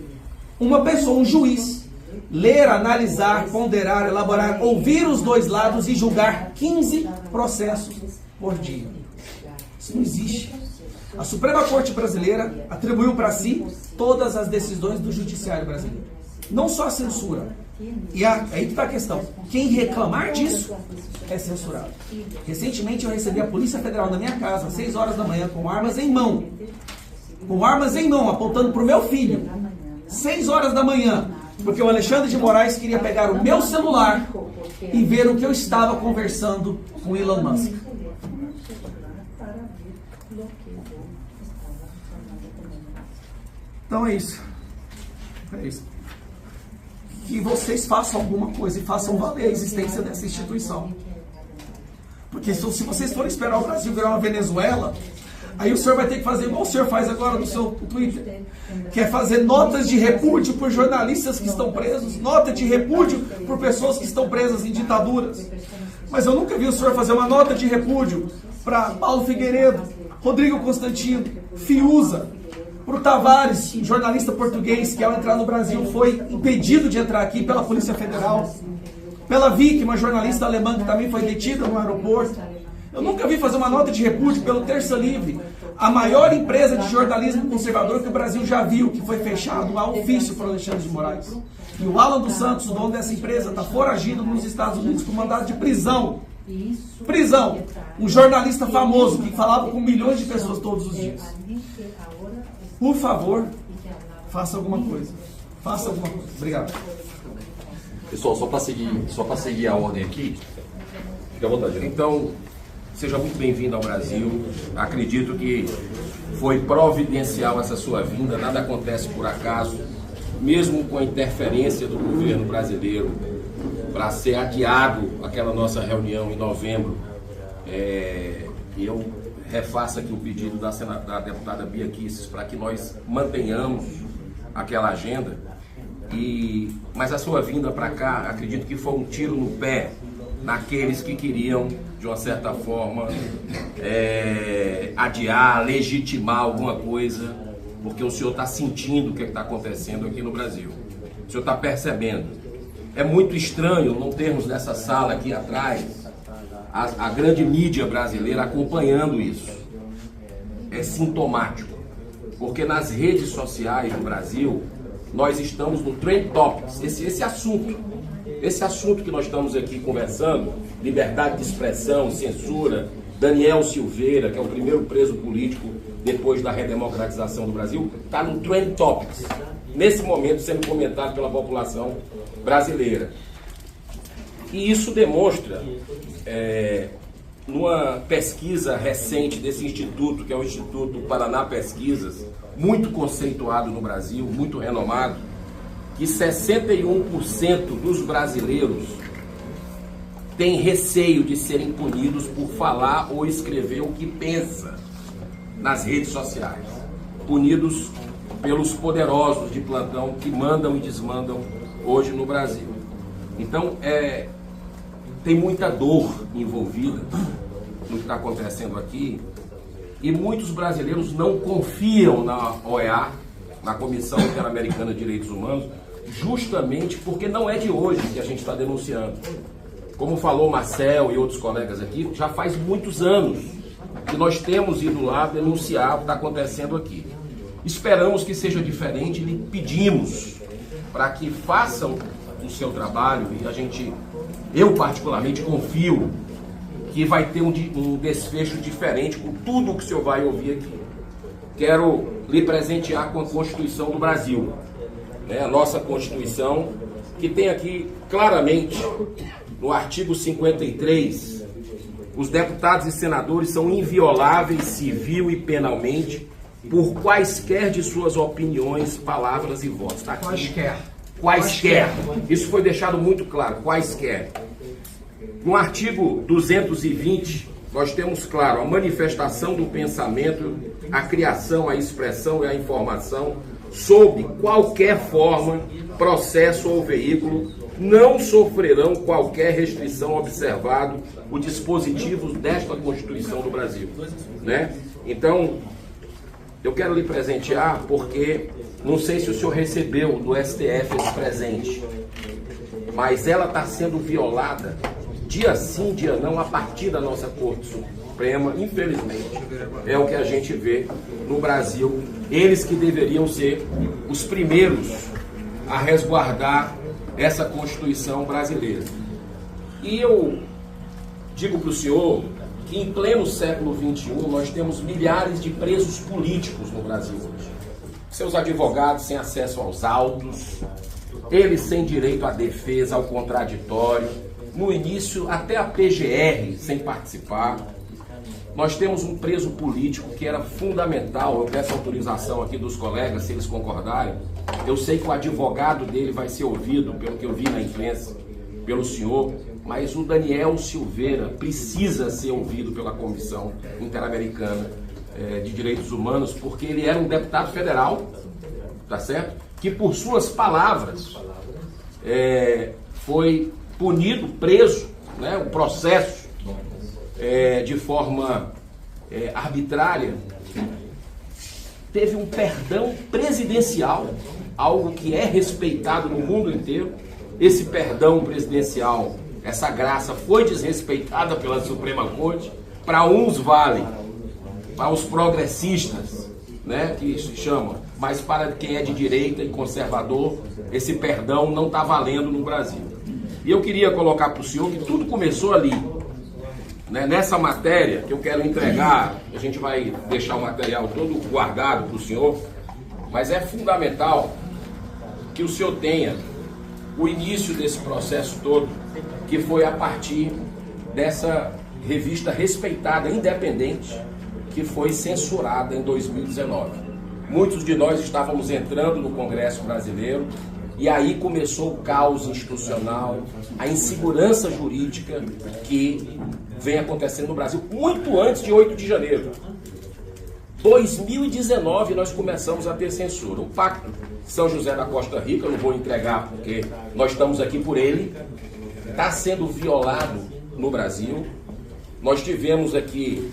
uma pessoa, um juiz, ler, analisar, ponderar, elaborar, ouvir os dois lados e julgar 15 processos por dia? Isso não existe. A Suprema Corte Brasileira atribuiu para si todas as decisões do Judiciário brasileiro. Não só a censura. E aí que está a questão. Quem reclamar disso é censurado. Recentemente eu recebi a Polícia Federal na minha casa, às 6 horas da manhã, com armas em mão. Com armas em mão, apontando para o meu filho. 6 horas da manhã. Porque o Alexandre de Moraes queria pegar o meu celular e ver o que eu estava conversando com Elon Musk. Então é isso. É isso. Que vocês façam alguma coisa e façam valer a existência dessa instituição. Porque se vocês forem esperar o Brasil virar uma Venezuela, aí o senhor vai ter que fazer igual o senhor faz agora no seu Twitter, que é fazer notas de repúdio por jornalistas que estão presos, nota de repúdio por pessoas que estão presas em ditaduras. Mas eu nunca vi o senhor fazer uma nota de repúdio para Paulo Figueiredo, Rodrigo Constantino, Fiuza, para o Tavares, jornalista português que ao entrar no Brasil foi impedido de entrar aqui pela Polícia Federal, pela Vicky, uma jornalista alemã que também foi detida no aeroporto. Eu nunca vi fazer uma nota de repúdio pelo Terça Livre, a maior empresa de jornalismo conservador que o Brasil já viu, que foi fechado a ofício por Alexandre de Moraes. E o Alan dos Santos, o dono dessa empresa, está foragido nos Estados Unidos com mandado de prisão. Prisão. Um jornalista famoso que falava com milhões de pessoas todos os dias. Por favor, faça alguma coisa. Faça alguma coisa. Obrigado. Pessoal, só para seguir a ordem aqui, fica à vontade. Então, seja muito bem-vindo ao Brasil. Acredito que foi providencial essa sua vinda, nada acontece por acaso, mesmo com a interferência do governo brasileiro para ser adiado aquela nossa reunião em novembro. Eu refaço aqui o pedido da deputada Bia Kicis para que nós mantenhamos aquela agenda. Mas a sua vinda para cá, acredito que foi um tiro no pé naqueles que queriam, de uma certa forma, adiar, legitimar alguma coisa, porque o senhor está sentindo o que está acontecendo aqui no Brasil. O senhor está percebendo. É muito estranho não termos nessa sala aqui atrás a grande mídia brasileira acompanhando isso. É sintomático, porque nas redes sociais do Brasil, nós estamos no Trend Topics, esse assunto que nós estamos aqui conversando, liberdade de expressão, censura, Daniel Silveira, que é o primeiro preso político depois da redemocratização do Brasil, está no Trend Topics, nesse momento sendo comentado pela população brasileira. E isso demonstra, numa pesquisa recente desse instituto, que é o Instituto Paraná Pesquisas, muito conceituado no Brasil, muito renomado, que 61% dos brasileiros têm receio de serem punidos por falar ou escrever o que pensa nas redes sociais. Punidos pelos poderosos de plantão que mandam e desmandam hoje no Brasil. Então, tem muita dor envolvida no que está acontecendo aqui, e muitos brasileiros não confiam na OEA, na Comissão Interamericana de Direitos Humanos, justamente porque não é de hoje que a gente está denunciando. Como falou Marcel e outros colegas aqui, já faz muitos anos que nós temos ido lá denunciar o que está acontecendo aqui. Esperamos que seja diferente e pedimos para que façam o seu trabalho, e eu particularmente confio que vai ter um desfecho diferente com tudo o que o senhor vai ouvir aqui. Quero lhe presentear com a Constituição do Brasil. né, a nossa Constituição, que tem aqui claramente, no artigo 53, os deputados e senadores são invioláveis civil e penalmente por quaisquer de suas opiniões, palavras e votos. Tá aqui. Quaisquer. Isso foi deixado muito claro, quaisquer. No artigo 220, nós temos claro a manifestação do pensamento, a criação, a expressão e a informação, sob qualquer forma, processo ou veículo, não sofrerão qualquer restrição observado o dispositivo desta Constituição do Brasil, né? Então, eu quero lhe presentear porque não sei se o senhor recebeu do STF esse presente, mas ela está sendo violada dia sim, dia não, a partir da nossa Corte Suprema, infelizmente. É o que a gente vê no Brasil. Eles que deveriam ser os primeiros a resguardar essa Constituição brasileira. E eu digo para o senhor que em pleno século XXI nós temos milhares de presos políticos no Brasil hoje. Seus advogados sem acesso aos autos, eles sem direito à defesa, ao contraditório, no início até a PGR sem participar. Nós temos um preso político que era fundamental, eu peço autorização aqui dos colegas, se eles concordarem. Eu sei que o advogado dele vai ser ouvido, pelo que eu vi na imprensa, pelo senhor, mas o Daniel Silveira precisa ser ouvido pela Comissão Interamericana de Direitos Humanos, porque ele era um deputado federal, tá certo? Que por suas palavras foi punido, preso, né? O processo de forma arbitrária, teve um perdão presidencial, algo que é respeitado no mundo inteiro. Esse perdão presidencial, essa graça foi desrespeitada pela Suprema Corte. Para uns vale, para os progressistas, né, que se chamam, mas para quem é de direita e conservador, esse perdão não está valendo no Brasil. E eu queria colocar para o senhor que tudo começou ali, né, nessa matéria que eu quero entregar. A gente vai deixar o material todo guardado para o senhor, mas é fundamental que o senhor tenha o início desse processo todo, que foi a partir dessa revista respeitada, independente, que foi censurada em 2019. Muitos de nós estávamos entrando no Congresso Brasileiro e aí começou o caos institucional, a insegurança jurídica que vem acontecendo no Brasil muito antes de 8 de janeiro. 2019 nós começamos a ter censura. O Pacto São José da Costa Rica, eu não vou entregar porque nós estamos aqui por ele, está sendo violado no Brasil. Nós tivemos aqui,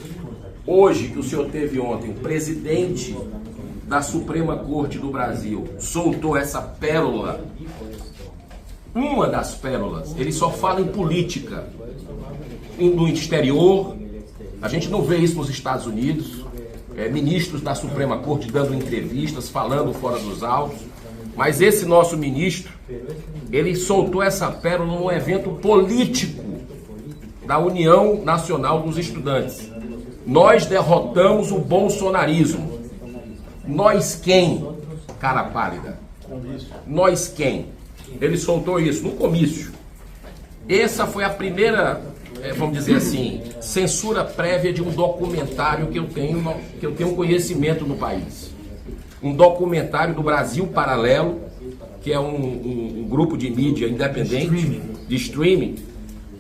hoje, que o senhor teve ontem, o presidente da Suprema Corte do Brasil soltou essa pérola, uma das pérolas. Ele só fala em política, no exterior. A gente não vê isso nos Estados Unidos, ministros da Suprema Corte dando entrevistas, falando fora dos autos, mas esse nosso ministro, ele soltou essa pérola num evento político da União Nacional dos Estudantes. Nós derrotamos o bolsonarismo. Nós quem, cara pálida? Nós quem? Ele soltou isso no comício. Essa foi a primeira, vamos dizer assim, censura prévia de um documentário que eu tenho conhecimento no país. Um documentário do Brasil Paralelo, que é um grupo de mídia independente, de streaming,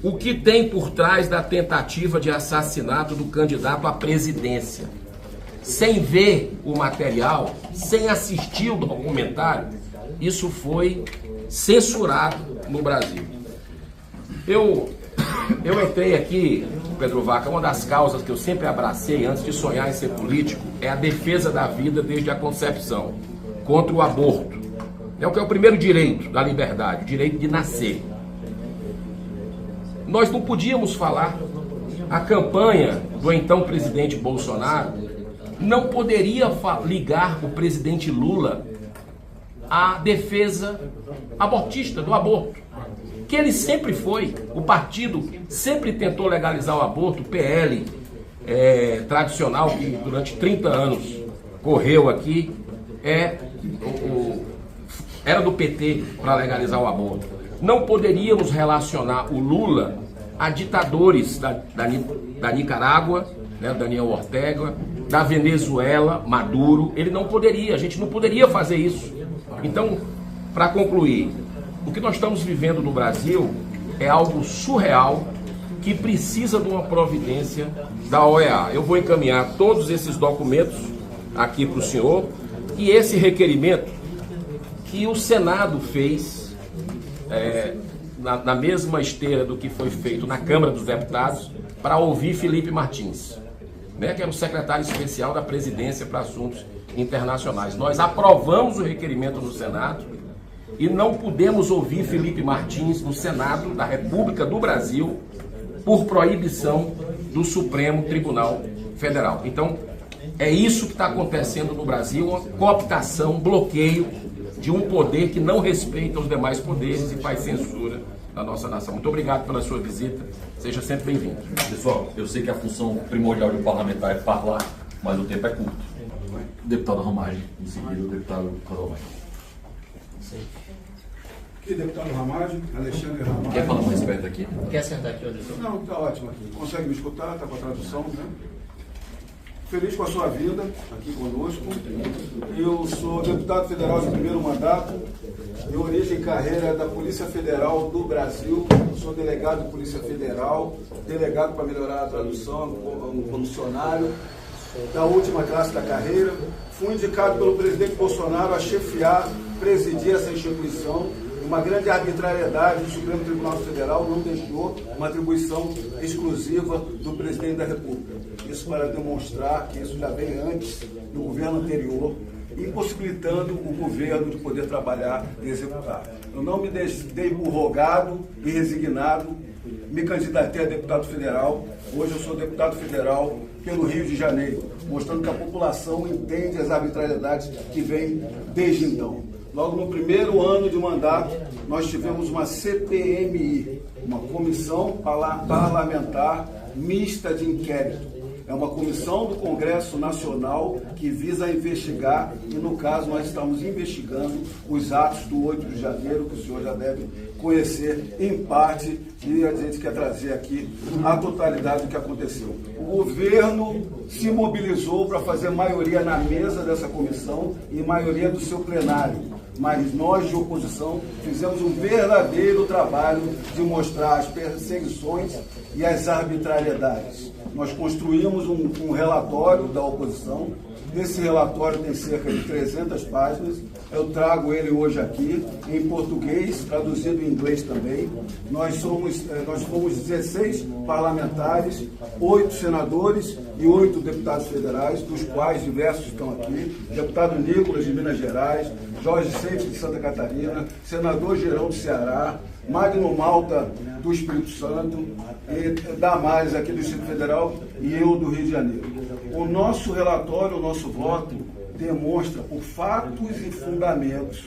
o que tem por trás da tentativa de assassinato do candidato à presidência. Sem ver o material, sem assistir o documentário, isso foi censurado no Brasil. Eu entrei aqui, Pedro Vaca, uma das causas que eu sempre abracei antes de sonhar em ser político é a defesa da vida desde a concepção, contra o aborto. É o que é o primeiro direito da liberdade, o direito de nascer. Nós não podíamos falar. A campanha do então presidente Bolsonaro não poderia ligar o presidente Lula à defesa abortista do aborto, que ele sempre foi. O partido sempre tentou legalizar o aborto, o PL tradicional, que durante 30 anos correu aqui, era do PT para legalizar o aborto. Não poderíamos relacionar o Lula a ditadores da Nicarágua, né, Daniel Ortega, da Venezuela, Maduro. Ele não poderia, a gente não poderia fazer isso. Então, para concluir, o que nós estamos vivendo no Brasil é algo surreal que precisa de uma providência da OEA. Eu vou encaminhar todos esses documentos aqui para o senhor e esse requerimento que o Senado fez na mesma esteira do que foi feito na Câmara dos Deputados para ouvir Felipe Martins, né, que era o secretário especial da Presidência para Assuntos Internacionais. Nós aprovamos o requerimento no Senado e não pudemos ouvir Felipe Martins no Senado da República do Brasil por proibição do Supremo Tribunal Federal. Então, é isso que está acontecendo no Brasil, uma cooptação, um bloqueio de um poder que não respeita os demais poderes e faz censura da nossa nação. Muito obrigado pela sua visita, seja sempre bem-vindo. Pessoal, eu sei que a função primordial de um parlamentar é falar, mas o tempo é curto. O deputado Ramagem, em seguida o deputado Coromário. Aqui, deputado Ramagem, Alexandre Ramagem. Quer falar mais perto aqui? Quer sentar aqui, Odilson? Não, está ótimo aqui. Consegue me escutar? Está com a tradução, né? Feliz com a sua vinda aqui conosco. Eu sou deputado federal de primeiro mandato, de origem e carreira da Polícia Federal do Brasil. Eu sou delegado de Polícia Federal, delegado para melhorar a tradução, um funcionário da última classe da carreira. Fui indicado pelo presidente Bolsonaro a chefiar, presidir essa instituição. Uma grande arbitrariedade do Supremo Tribunal Federal não deixou uma atribuição exclusiva do presidente da República. Isso para demonstrar que isso já vem antes do governo anterior, impossibilitando o governo de poder trabalhar e executar. Eu não me dei por rogado e resignado, me candidatei a deputado federal. Hoje eu sou deputado federal pelo Rio de Janeiro, mostrando que a população entende as arbitrariedades que vêm desde então. Logo no primeiro ano de mandato, nós tivemos uma CPMI, uma Comissão Parlamentar Mista de Inquérito. É uma comissão do Congresso Nacional que visa investigar, e no caso nós estamos investigando os atos do 8 de janeiro, que o senhor já deve conhecer em parte, e a gente quer trazer aqui a totalidade do que aconteceu. O governo se mobilizou para fazer maioria na mesa dessa comissão e maioria do seu plenário. Mas nós, de oposição, fizemos um verdadeiro trabalho de mostrar as perseguições e as arbitrariedades. Nós construímos um relatório da oposição. Esse relatório tem cerca de 300 páginas. Eu trago ele hoje aqui, em português, traduzido em inglês também. Nós fomos 16 parlamentares, 8 senadores e 8 deputados federais, dos quais diversos estão aqui. Deputado Nicolas, de Minas Gerais, Jorge Seixas, de Santa Catarina, senador Gerão, do Ceará, Magno Malta, do Espírito Santo, e Damares, aqui do Distrito Federal, e eu, do Rio de Janeiro. O nosso relatório, o nosso voto, demonstra por fatos e fundamentos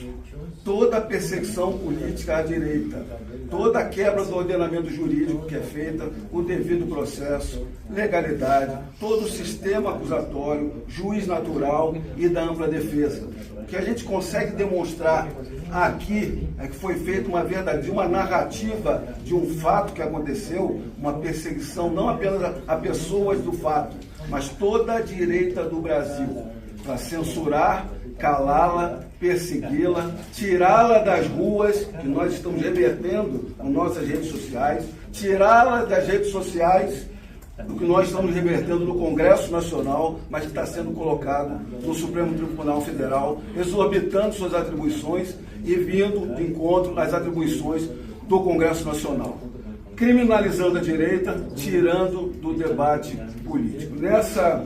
toda a perseguição política à direita, toda a quebra do ordenamento jurídico que é feita, o devido processo, legalidade, todo o sistema acusatório, juiz natural e da ampla defesa. O que a gente consegue demonstrar aqui é que foi feita uma narrativa de um fato que aconteceu, uma perseguição não apenas a pessoas do fato, mas toda a direita do Brasil, para censurar, calá-la, persegui-la, tirá-la das ruas, que nós estamos revertendo nas nossas redes sociais, tirá-la das redes sociais, do que nós estamos revertendo no Congresso Nacional, mas que está sendo colocado no Supremo Tribunal Federal, exorbitando suas atribuições e vindo de encontro às atribuições do Congresso Nacional, criminalizando a direita, tirando do debate político. Nessa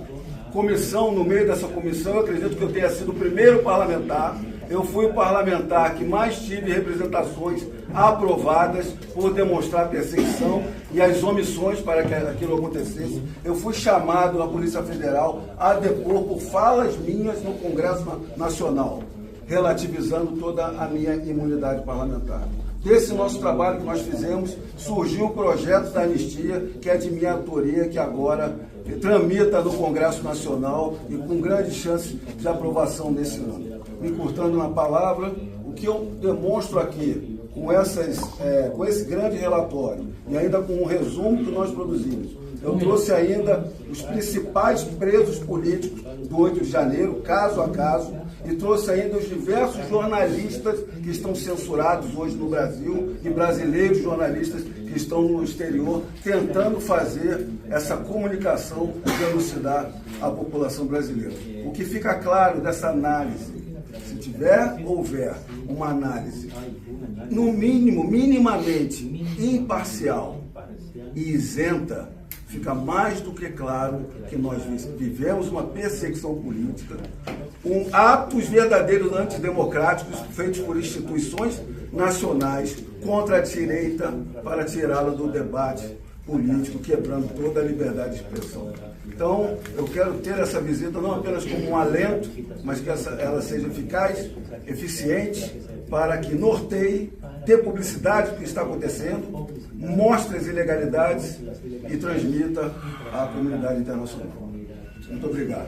comissão, no meio dessa comissão, eu acredito que eu tenha sido o primeiro parlamentar. Eu fui o parlamentar que mais tive representações aprovadas por demonstrar perseguição e as omissões para que aquilo acontecesse. Eu fui chamado na Polícia Federal a depor por falas minhas no Congresso Nacional, relativizando toda a minha imunidade parlamentar. Desse nosso trabalho que nós fizemos, surgiu o projeto da anistia, que é de minha autoria, que agora tramita no Congresso Nacional e com grande chance de aprovação nesse ano. Encurtando na palavra, O que eu demonstro aqui, com esse grande relatório, e ainda com o resumo que nós produzimos, eu trouxe ainda os principais presos políticos do 8 de janeiro, caso a caso, e trouxe ainda os diversos jornalistas que estão censurados hoje no Brasil e brasileiros jornalistas que estão no exterior tentando fazer essa comunicação e elucidar a população brasileira. O que fica claro dessa análise, se houver uma análise, no mínimo, minimamente imparcial e isenta, fica mais do que claro que nós vivemos uma perseguição política, atos verdadeiros antidemocráticos feitos por instituições nacionais contra a direita para tirá-la do debate político, quebrando toda a liberdade de expressão. Então, eu quero ter essa visita não apenas como um alento, mas que ela seja eficaz, eficiente, para que norteie, dê publicidade do que está acontecendo, mostre as ilegalidades e transmita à comunidade internacional. Muito obrigado.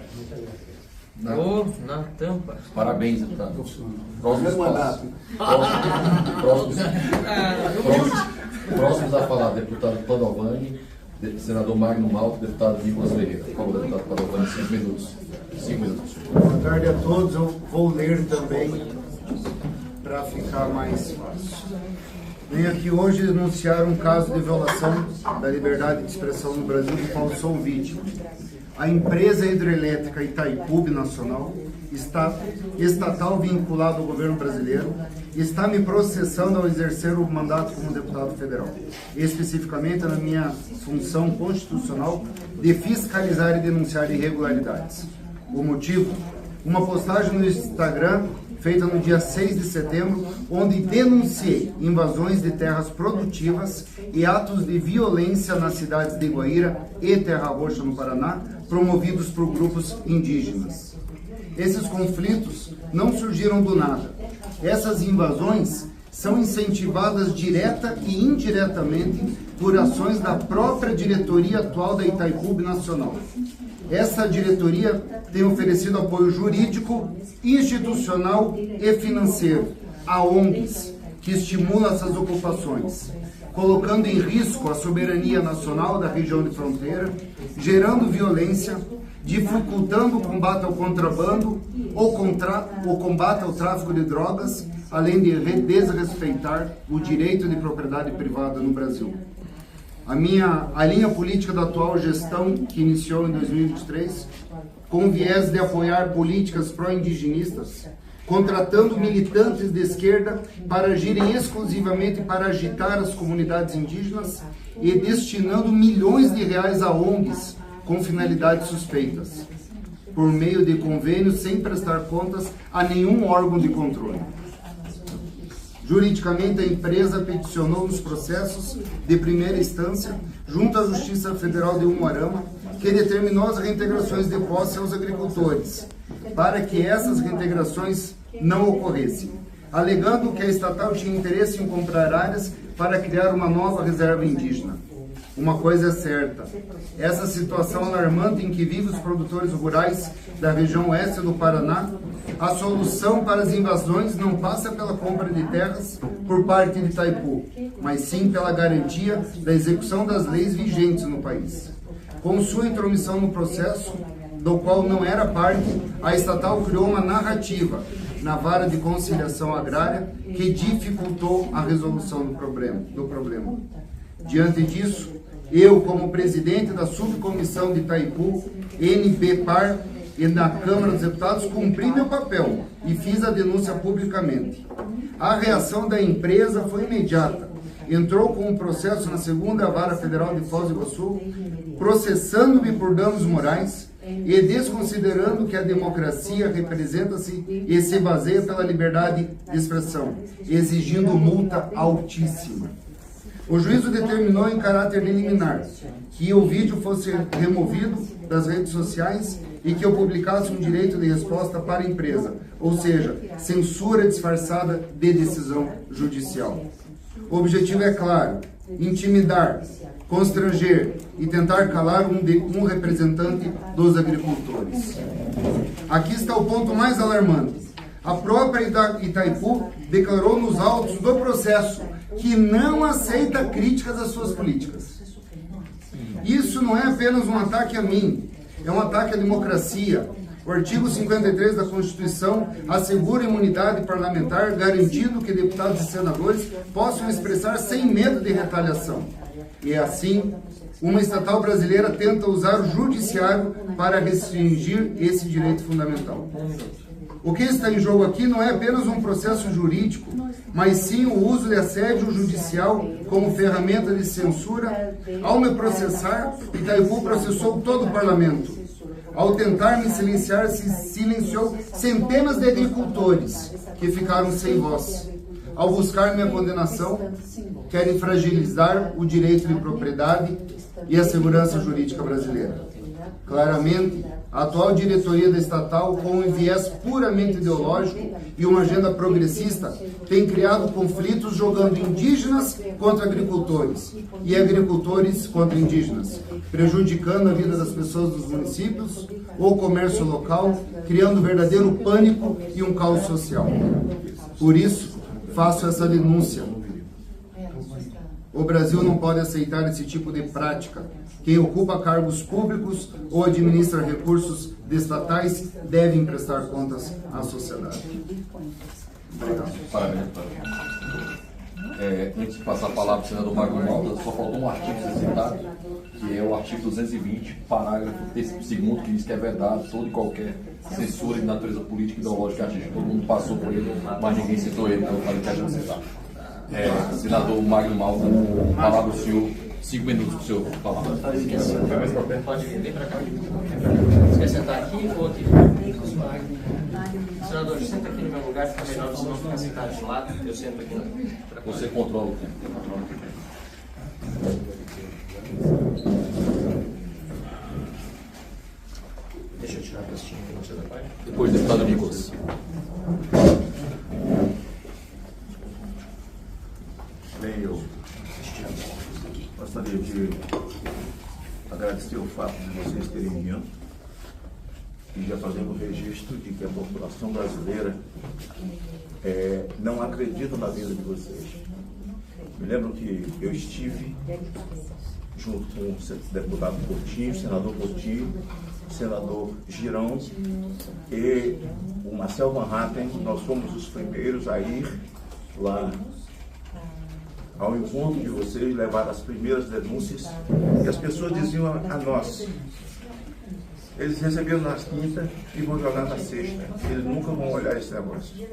Na tampa. Parabéns, deputado. Próximo mandato. Próximos a falar, deputado Padovani, senador Magno Malta, deputado Nicolas Ferreira. Por favor, deputado Padovani, 5 minutos. 5 minutos. Boa tarde a todos. Eu vou ler também para ficar mais fácil. Venho aqui hoje denunciar um caso de violação da liberdade de expressão no Brasil do qual sou vítima. A empresa hidrelétrica Itaipu Nacional, estatal vinculada ao governo brasileiro, está me processando ao exercer o mandato como deputado federal, especificamente na minha função constitucional de fiscalizar e denunciar irregularidades. O motivo? Uma postagem no Instagram feita no dia 6 de setembro, onde denunciei invasões de terras produtivas e atos de violência nas cidades de Guaíra e Terra Roxa, no Paraná, promovidos por grupos indígenas. Esses conflitos não surgiram do nada. Essas invasões são incentivadas direta e indiretamente por ações da própria diretoria atual da Itaipu Nacional. Essa diretoria tem oferecido apoio jurídico, institucional e financeiro a ONGs que estimulam essas ocupações, colocando em risco a soberania nacional da região de fronteira, gerando violência, dificultando o combate ao contrabando, o combate ao tráfico de drogas, além de desrespeitar o direito de propriedade privada no Brasil. A linha política da atual gestão, que iniciou em 2023, com o viés de apoiar políticas pró-indigenistas, contratando militantes de esquerda para agirem exclusivamente para agitar as comunidades indígenas e destinando milhões de reais a ONGs com finalidades suspeitas, por meio de convênios sem prestar contas a nenhum órgão de controle. Juridicamente, a empresa peticionou nos processos de primeira instância junto à Justiça Federal de Umuarama, que determinou as reintegrações de posse aos agricultores, para que essas reintegrações não ocorressem, alegando que a estatal tinha interesse em comprar áreas para criar uma nova reserva indígena. Uma coisa é certa, essa situação alarmante em que vivem os produtores rurais da região oeste do Paraná, a solução para as invasões não passa pela compra de terras por parte de Itaipu, mas sim pela garantia da execução das leis vigentes no país. Com sua intromissão no processo, do qual não era parte, a estatal criou uma narrativa na vara de conciliação agrária que dificultou a resolução do problema. Diante disso, eu, como presidente da subcomissão de Itaipu, NBPAR, e na Câmara dos Deputados, cumpri meu papel e fiz a denúncia publicamente. A reação da empresa foi imediata. Entrou com um processo na 2ª Vara Federal de Foz do Iguaçu, processando-me por danos morais e desconsiderando que a democracia representa-se e se baseia pela liberdade de expressão, exigindo multa altíssima. O juízo determinou em caráter liminar que o vídeo fosse removido das redes sociais e que eu publicasse um direito de resposta para a empresa, ou seja, censura disfarçada de decisão judicial. O objetivo é claro: intimidar, constranger e tentar calar um representante dos agricultores. Aqui está o ponto mais alarmante. A própria Itaipu declarou nos autos do processo que não aceita críticas às suas políticas. Isso não é apenas um ataque a mim, é um ataque à democracia. O artigo 53 da Constituição assegura a imunidade parlamentar, garantindo que deputados e senadores possam expressar sem medo de retaliação. E assim, uma estatal brasileira tenta usar o judiciário para restringir esse direito fundamental. O que está em jogo aqui não é apenas um processo jurídico, mas sim o uso de assédio judicial como ferramenta de censura. Ao me processar, Itaipu processou todo o parlamento. Ao tentar me silenciar, se silenciou centenas de agricultores que ficaram sem voz. Ao buscar minha condenação, querem fragilizar o direito de propriedade e a segurança jurídica brasileira. Claramente, a atual diretoria da estatal, com um viés puramente ideológico e uma agenda progressista, tem criado conflitos jogando indígenas contra agricultores e agricultores contra indígenas, prejudicando a vida das pessoas dos municípios ou comércio local, criando verdadeiro pânico e um caos social. Por isso, faço essa denúncia. O Brasil não pode aceitar esse tipo de prática. Quem ocupa cargos públicos ou administra recursos estatais devem prestar contas à sociedade. Obrigado. Parabéns. Antes de passar a palavra para o senador Magno Malta, só faltou um artigo ser citado, que é o artigo 220, parágrafo 2º, que diz que é vedado toda e qualquer censura de natureza política e ideológica artística. Todo mundo passou por ele, mas ninguém citou ele, então eu falei que a gente citar. Senador Magno Malta, palavra do senhor. 5 minutos para o senhor falar. Pode vir, vem para cá. Você quer sentar aqui ou aqui? Senador, senta aqui no meu lugar, fica melhor, se não ficar sentado de lado, eu sento aqui. Você controla o tempo. Deixa eu tirar a pastinha aqui no seu da parte. Depois, deputado Nicolas. Bem, eu gostaria de agradecer o fato de vocês terem vindo e já fazendo o registro de que a população brasileira não acredita na vida de vocês. Me lembro que eu estive junto com o deputado Coutinho, senador Coutinho, senador Girão e o Marcel Van Hatten. Nós fomos os primeiros a ir lá ao encontro de vocês, levar as primeiras denúncias, e as pessoas diziam a nós: eles receberam na quinta e vão jogar na sexta, eles nunca vão olhar esse negócio.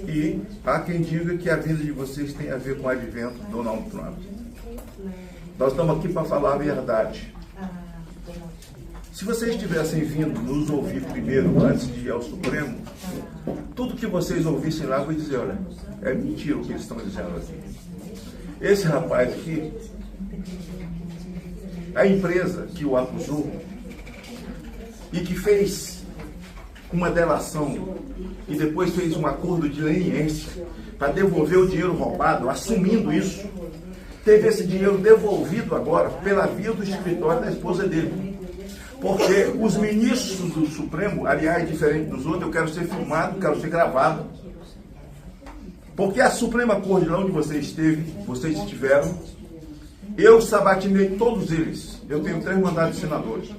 E há quem diga que a vida de vocês tem a ver com o advento de Donald Trump. Nós estamos aqui para falar a verdade. Se vocês tivessem vindo nos ouvir primeiro, antes de ir ao Supremo, tudo que vocês ouvissem lá, eu vou dizer: olha, é mentira o que eles estão dizendo aqui. Esse rapaz aqui, a empresa que o acusou e que fez uma delação e depois fez um acordo de leniência para devolver o dinheiro roubado, assumindo isso, teve esse dinheiro devolvido agora pela via do escritório da esposa dele. Porque os ministros do Supremo, aliás, diferente dos outros, eu quero ser filmado, quero ser gravado. Porque a Suprema Corte, lá onde vocês estiveram, eu sabatinei todos eles. Eu tenho 3 mandatos de senadores.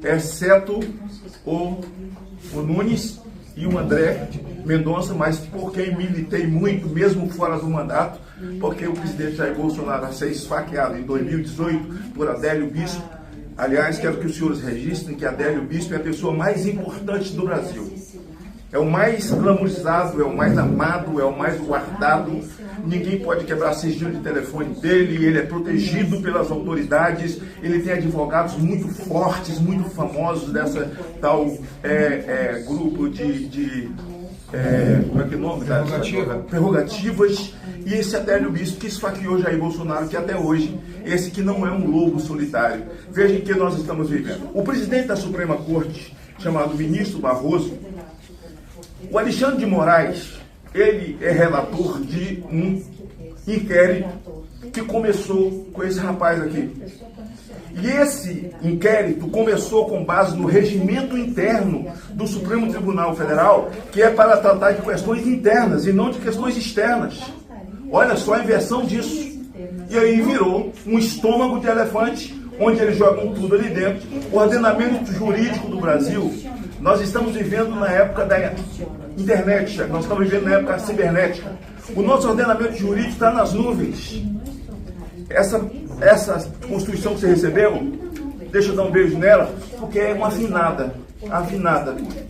Exceto o Nunes e o André Mendonça, mas por quem militei muito, mesmo fora do mandato, porque o presidente Jair Bolsonaro a ser esfaqueado em 2018 por Adélio Bispo. Aliás, quero que os senhores registrem que Adélio Bispo é a pessoa mais importante do Brasil. É o mais glamourizado, é o mais amado, é o mais guardado. Ninguém pode quebrar sigilo de telefone dele, ele é protegido pelas autoridades, ele tem advogados muito fortes, muito famosos dessa tal grupo como é que é o nome? Prerrogativas. E esse Adélio Bispo que esfaqueou Jair Bolsonaro, que até hoje, esse que não é um lobo solitário. Vejam que nós estamos vivendo. O presidente da Suprema Corte, chamado ministro Barroso, o Alexandre de Moraes, ele é relator de um inquérito que começou com esse rapaz aqui. E esse inquérito começou com base no regimento interno do Supremo Tribunal Federal, que é para tratar de questões internas e não de questões externas. Olha só a inversão disso. E aí virou um estômago de elefante, onde eles jogam tudo ali dentro. O ordenamento jurídico do Brasil, nós estamos vivendo na época da internet, nós estamos vivendo na época cibernética. O nosso ordenamento jurídico está nas nuvens. Essa Constituição que você recebeu, deixa eu dar um beijo nela, porque é uma afinada.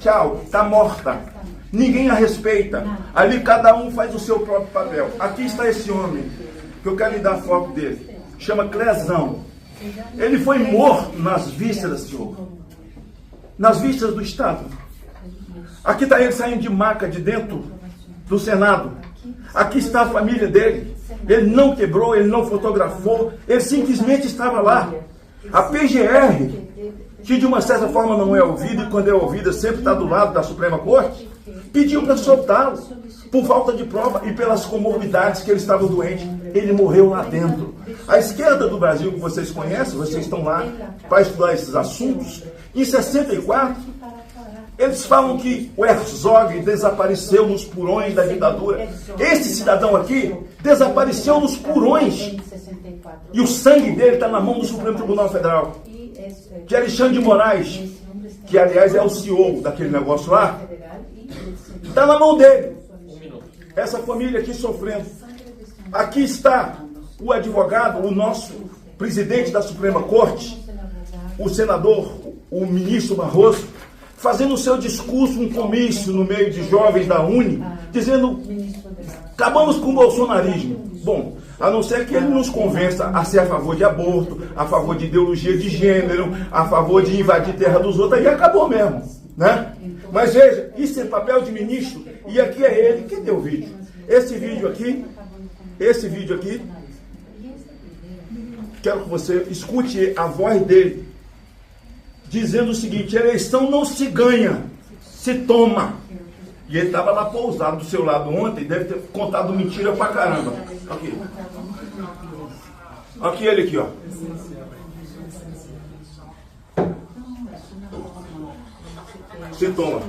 Tchau, está morta. Ninguém a respeita. Ali cada um faz o seu próprio papel. Aqui está esse homem, que eu quero lhe dar a foto dele. Chama Clezão. Ele foi morto nas vísceras, senhor. Nas vísceras do Estado. Aqui está ele saindo de maca de dentro do Senado. Aqui está a família dele. Ele não quebrou, ele não fotografou, ele simplesmente estava lá. A PGR, que de uma certa forma não é ouvida, e quando é ouvida sempre está do lado da Suprema Corte, pediu para soltá-lo, por falta de prova e pelas comorbidades que ele estava doente. Ele morreu lá dentro. A esquerda do Brasil, que vocês conhecem, vocês estão lá para estudar esses assuntos, em 64, eles falam que o Herzog desapareceu nos porões da ditadura. Esse cidadão aqui desapareceu nos porões. E o sangue dele está na mão do Supremo Tribunal Federal. De Alexandre de Moraes, que aliás é o CEO daquele negócio lá, está na mão dele. Essa família aqui sofrendo. Aqui está o advogado, o nosso presidente da Suprema Corte, o senador, o ministro Barroso, fazendo o seu discurso, um comício no meio de jovens da Uni, dizendo: acabamos com o bolsonarismo. Bom, a não ser que ele nos convença a ser a favor de aborto, a favor de ideologia de gênero, a favor de invadir terra dos outros, aí acabou mesmo, né? Mas veja, isso é papel de ministro, e aqui é ele. Cadê o vídeo? Esse vídeo aqui, quero que você escute a voz dele, dizendo o seguinte: eleição não se ganha, se toma. E ele estava lá pousado do seu lado ontem, deve ter contado mentira pra caramba. Aqui. Aqui ele aqui, ó. Se toma.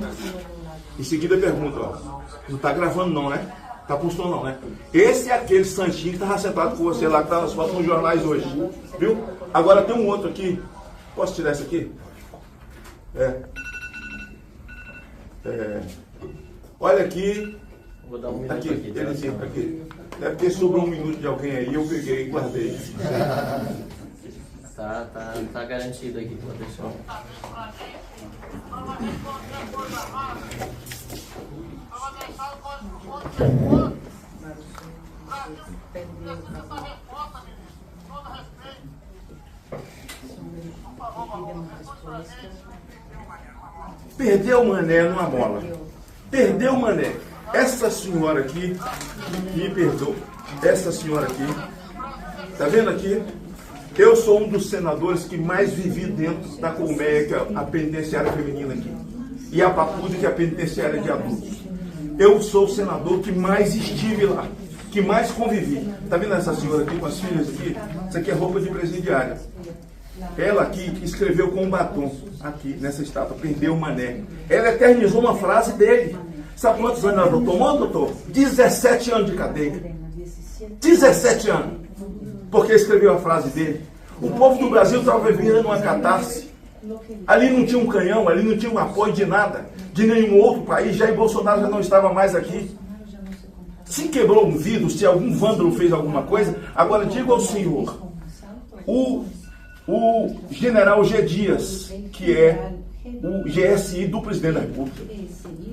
Em seguida pergunta, ó. Não tá gravando não, né? Tá postando não, né? Esse é aquele santinho que estava sentado com você lá, que tá nas fotos nos jornais hoje. Viu? Agora tem um outro aqui. Posso tirar esse aqui? Olha aqui. Vou dar um minuto aqui, aqui. ele sempre aqui. Deve ter sobrou um minuto de alguém aí, eu peguei e guardei. Tá garantido aqui, pode deixar. Perdeu o mané numa bola. Perdeu o mané. Essa senhora aqui, me perdoa. Essa senhora aqui, tá vendo aqui? Eu sou um dos senadores que mais vivi dentro da colmeia, que é a penitenciária feminina aqui. E a Papuda, que é a penitenciária de adultos. Eu sou o senador que mais estive lá, que mais convivi. Tá vendo essa senhora aqui com as filhas aqui? Isso aqui é roupa de presidiária. Ela aqui escreveu com um batom, aqui nessa estátua, perdeu o mané. Ela eternizou uma frase dele. Sabe quantos anos ela tomou, doutor? 17 anos de cadeia. 17 anos. Porque escreveu a frase dele. O povo do Brasil estava vivendo uma catarse. Ali não tinha um canhão, ali não tinha um apoio de nada, de nenhum outro país. Jair Bolsonaro já não estava mais aqui. Se quebrou um vidro, se algum vândalo fez alguma coisa, agora diga ao senhor, o general G. Dias, que é o GSI do presidente da República,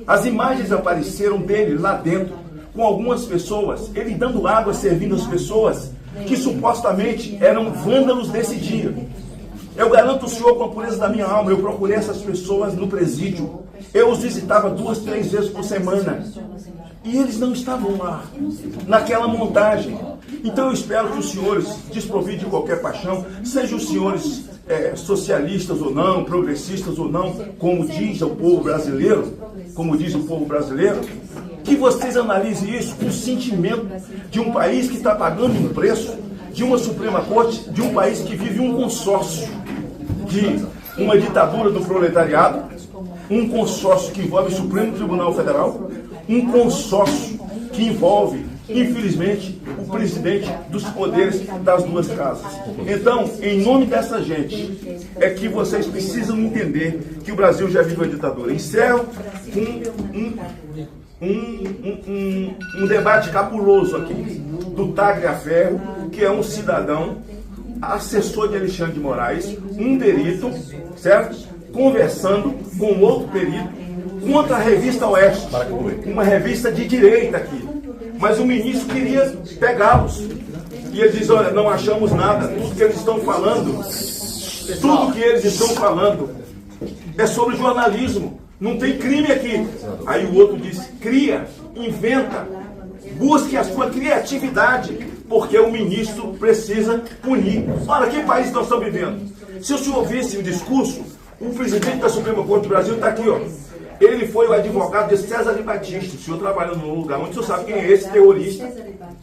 as imagens apareceram dele lá dentro, com algumas pessoas, ele dando água, servindo as pessoas, que supostamente eram vândalos desse dia. Eu garanto ao senhor, com a pureza da minha alma, eu procurei essas pessoas no presídio. Eu os visitava 2, 3 vezes por semana. E eles não estavam lá, naquela montagem. Então eu espero que os senhores, desprovidos de qualquer paixão, sejam os senhores socialistas ou não, progressistas ou não, como diz o povo brasileiro, que vocês analisem isso com o sentimento de um país que está pagando um preço de uma Suprema Corte de um país que vive um consórcio de uma ditadura do proletariado, um consórcio que envolve o Supremo Tribunal Federal, um consórcio que envolve, infelizmente, o presidente dos poderes das duas casas. Então, em nome dessa gente, é que vocês precisam entender que o Brasil já vive uma ditadura. Encerro um debate cabuloso aqui do Tagliaferro, que é um cidadão, assessor de Alexandre de Moraes, um perito, certo? Conversando com outro perito contra a revista Oeste, uma revista de direita aqui. Mas o ministro queria pegá-los. E ele diz, olha, não achamos nada. Tudo que eles estão falando é sobre jornalismo. Não tem crime aqui. Aí o outro diz, cria, inventa, busque a sua criatividade, porque o ministro precisa punir. Olha, que país nós estamos vivendo? Se o senhor visse o discurso, o presidente da Suprema Corte do Brasil está aqui, ó. Ele foi o advogado de César de Batista. O senhor trabalha num lugar onde o senhor sabe quem é esse terrorista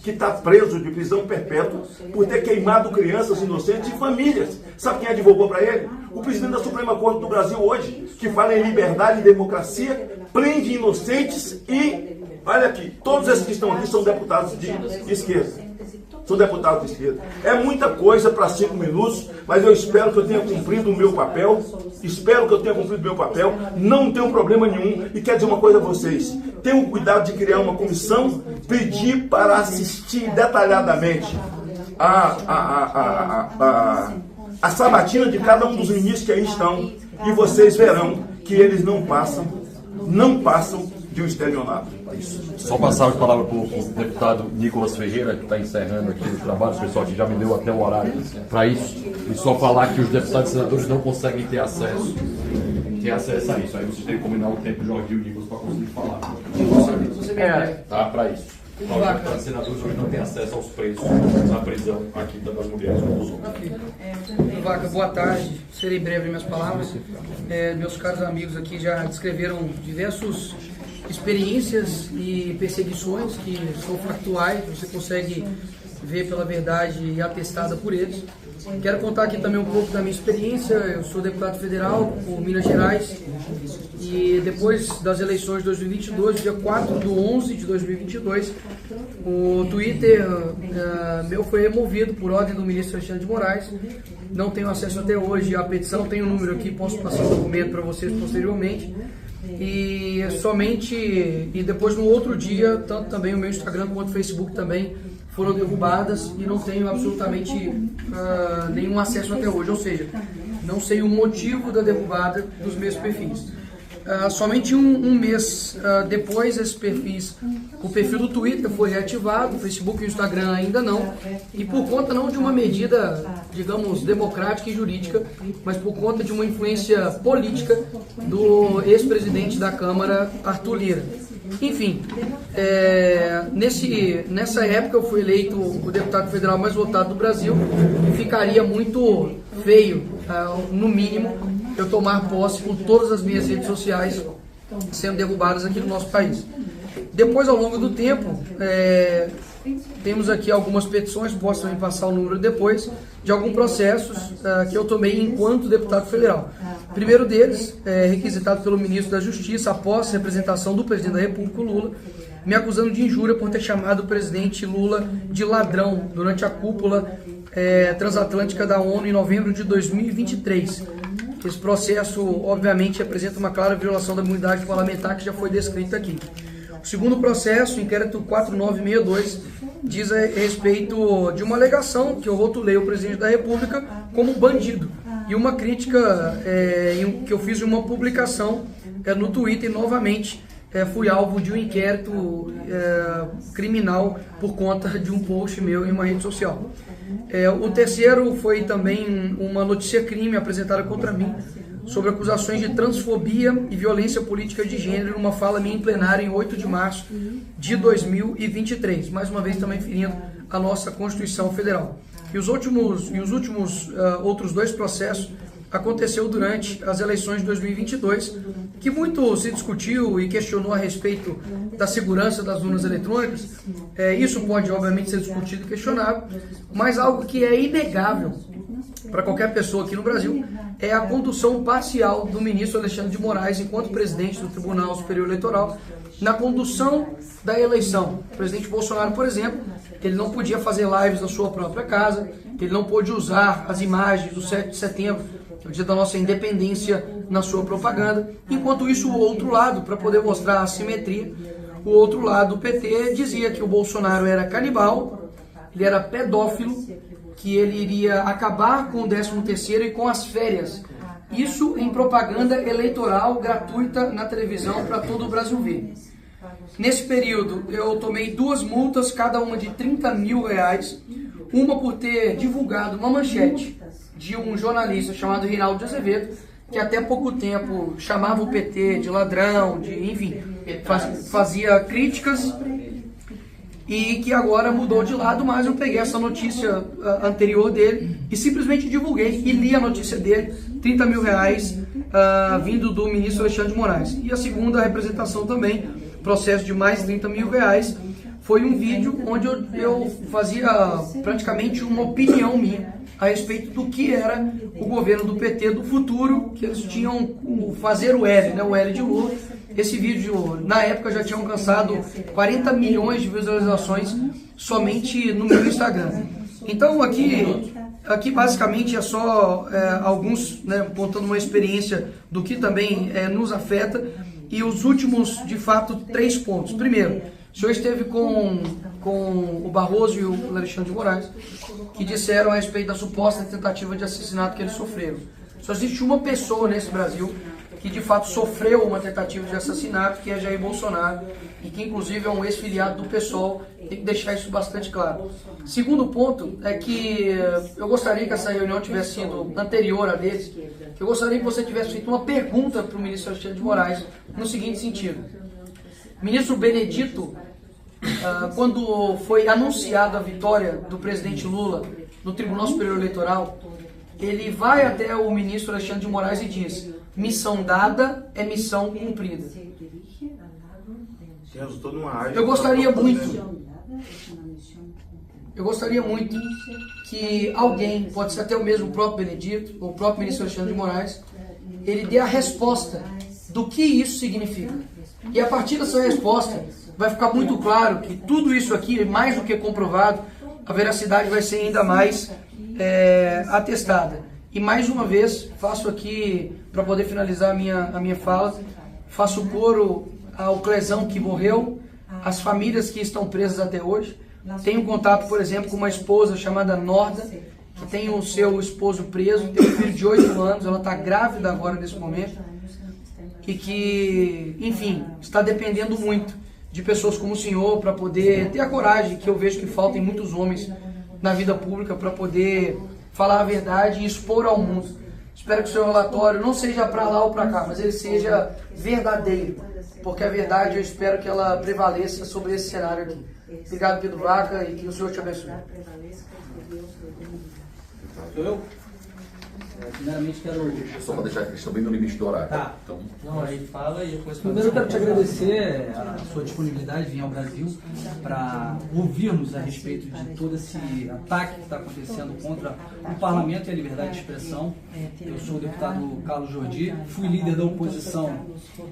que está preso de prisão perpétua por ter queimado crianças inocentes e famílias. Sabe quem advogou para ele? O presidente da Suprema Corte do Brasil hoje, que fala em liberdade e democracia, prende inocentes e, olha aqui, todos esses que estão aqui são deputados de esquerda. Sou deputado de esquerda. É muita coisa para 5 minutos, mas eu espero que eu tenha cumprido o meu papel. Não tenho problema nenhum. E quero dizer uma coisa a vocês. Tenham cuidado de criar uma comissão, pedir para assistir detalhadamente a sabatina de cada um dos ministros que aí estão. E vocês verão que eles não passam de um estelionato. Só passar a palavra para o deputado Nicolas Ferreira, que está encerrando aqui os trabalhos, pessoal, que já me deu até o horário para isso, e só falar que os deputados e senadores não conseguem ter acesso a isso. Aí vocês têm que combinar o tempo, o Jorge e o Nicolas, para conseguir falar. Tá, para isso. Então, os deputados e senadores hoje não têm acesso aos preços na prisão aqui das mulheres como os homens. Vaca, boa tarde. Serei breve em minhas palavras. Meus caros amigos aqui já descreveram diversas experiências e perseguições que são factuais, você consegue ver pela verdade e atestada por eles. Quero contar aqui também um pouco da minha experiência. Eu sou deputado federal por Minas Gerais e depois das eleições de 2022, dia 4/11/2022, o Twitter meu foi removido por ordem do ministro Alexandre de Moraes. Não tenho acesso até hoje à petição, tenho o número aqui, posso passar o documento para vocês posteriormente. E depois no outro dia, tanto também o meu Instagram quanto o Facebook também foram derrubadas e não tenho absolutamente nenhum acesso até hoje, ou seja, não sei o motivo da derrubada dos meus perfis. Somente um mês depois, esses perfis, o perfil do Twitter foi reativado, o Facebook e o Instagram ainda não, e por conta não de uma medida, digamos, democrática e jurídica, mas por conta de uma influência política do ex-presidente da Câmara, Arthur Lira. Enfim, nessa época eu fui eleito o deputado federal mais votado do Brasil e ficaria muito feio, no mínimo, eu tomar posse com todas as minhas redes sociais sendo derrubadas aqui no nosso país. Depois, ao longo do tempo, temos aqui algumas petições, posso também passar o número depois, de alguns processos que eu tomei enquanto deputado federal. O primeiro deles, requisitado pelo ministro da Justiça, após a representação do presidente da República, Lula, me acusando de injúria por ter chamado o presidente Lula de ladrão durante a cúpula transatlântica da ONU em novembro de 2023. Esse processo, obviamente, representa uma clara violação da imunidade parlamentar que já foi descrita aqui. O segundo processo, o inquérito 4962, diz a respeito de uma alegação que eu rotulei o presidente da República como bandido. E uma crítica que eu fiz em uma publicação no Twitter, e novamente fui alvo de um inquérito criminal por conta de um post meu em uma rede social. O terceiro foi também uma notícia-crime apresentada contra mim sobre acusações de transfobia e violência política de gênero numa fala minha em plenário em 8 de março de 2023. Mais uma vez também ferindo a nossa Constituição Federal. E os últimos outros dois processos aconteceu durante as eleições de 2022, que muito se discutiu e questionou a respeito da segurança das urnas eletrônicas. Isso pode, obviamente, ser discutido e questionado, mas algo que é inegável para qualquer pessoa aqui no Brasil é a condução parcial do ministro Alexandre de Moraes, enquanto presidente do Tribunal Superior Eleitoral, na condução da eleição. O presidente Bolsonaro, por exemplo, ele não podia fazer lives na sua própria casa, ele não pôde usar as imagens do 7 de setembro, que é o dia da nossa independência, na sua propaganda. Enquanto isso, o outro lado, para poder mostrar a assimetria, o outro lado do PT dizia que o Bolsonaro era canibal, ele era pedófilo, que ele iria acabar com o 13º e com as férias. Isso em propaganda eleitoral gratuita na televisão para todo o Brasil ver. Nesse período, eu tomei 2 multas, cada uma de R$30 mil, uma por ter divulgado uma manchete de um jornalista chamado Reinaldo de Azevedo, que até pouco tempo chamava o PT de ladrão, enfim, fazia críticas, e que agora mudou de lado, mas eu peguei essa notícia anterior dele e simplesmente divulguei e li a notícia dele, R$30 mil vindo do ministro Alexandre de Moraes. E a segunda representação também, processo de mais R$30 mil, foi um vídeo onde eu fazia praticamente uma opinião minha a respeito do que era o governo do PT do futuro, que eles tinham fazer o L, né, o L de Lula. Esse vídeo, na época, já tinha alcançado 40 milhões de visualizações somente no meu Instagram. Então, aqui basicamente é só alguns, né, contando uma experiência do que também nos afeta, e os últimos, de fato, 3 pontos. Primeiro, o senhor esteve com o Barroso e o Alexandre de Moraes, que disseram a respeito da suposta tentativa de assassinato que eles sofreram. Só existe uma pessoa nesse Brasil que de fato sofreu uma tentativa de assassinato, que é Jair Bolsonaro, e que inclusive é um ex-filiado do PSOL. Tem que deixar isso bastante claro. Segundo ponto é que eu gostaria que essa reunião tivesse sido anterior a deles. Eu gostaria que você tivesse feito uma pergunta para o ministro Alexandre de Moraes no seguinte sentido: ministro Benedito, quando foi anunciada a vitória do presidente Lula no Tribunal Superior Eleitoral, ele vai até o ministro Alexandre de Moraes e diz: missão dada é missão cumprida. Eu gostaria muito que alguém, pode ser até o mesmo próprio Benedito, ou o próprio ministro Alexandre de Moraes, ele dê a resposta do que isso significa. E a partir dessa resposta vai ficar muito claro que tudo isso aqui, mais do que comprovado, a veracidade vai ser ainda mais atestada. E mais uma vez, faço aqui, para poder finalizar a minha fala, faço coro ao Clezão que morreu, às famílias que estão presas até hoje. Tenho contato, por exemplo, com uma esposa chamada Norda, que tem o seu esposo preso, tem um filho de 8 anos, ela está grávida agora nesse momento, e que, enfim, está dependendo muito de pessoas como o senhor para poder ter a coragem que eu vejo que falta em muitos homens na vida pública para poder falar a verdade e expor ao mundo. Espero que o seu relatório não seja para lá ou para cá, mas ele seja verdadeiro, porque a verdade eu espero que ela prevaleça sobre esse cenário aqui. Obrigado, Pedro Vaca, e que o Senhor te abençoe. Sou eu? Primeiramente quero... Só para deixar a questão bem no limite do horário. Tá. Então... Não, aí fala e depois... Primeiro eu quero te agradecer a sua disponibilidade de vir ao Brasil para ouvirmos a respeito de todo esse ataque que está acontecendo contra o Parlamento e a liberdade de expressão. Eu sou o deputado Carlos Jordi, fui líder da oposição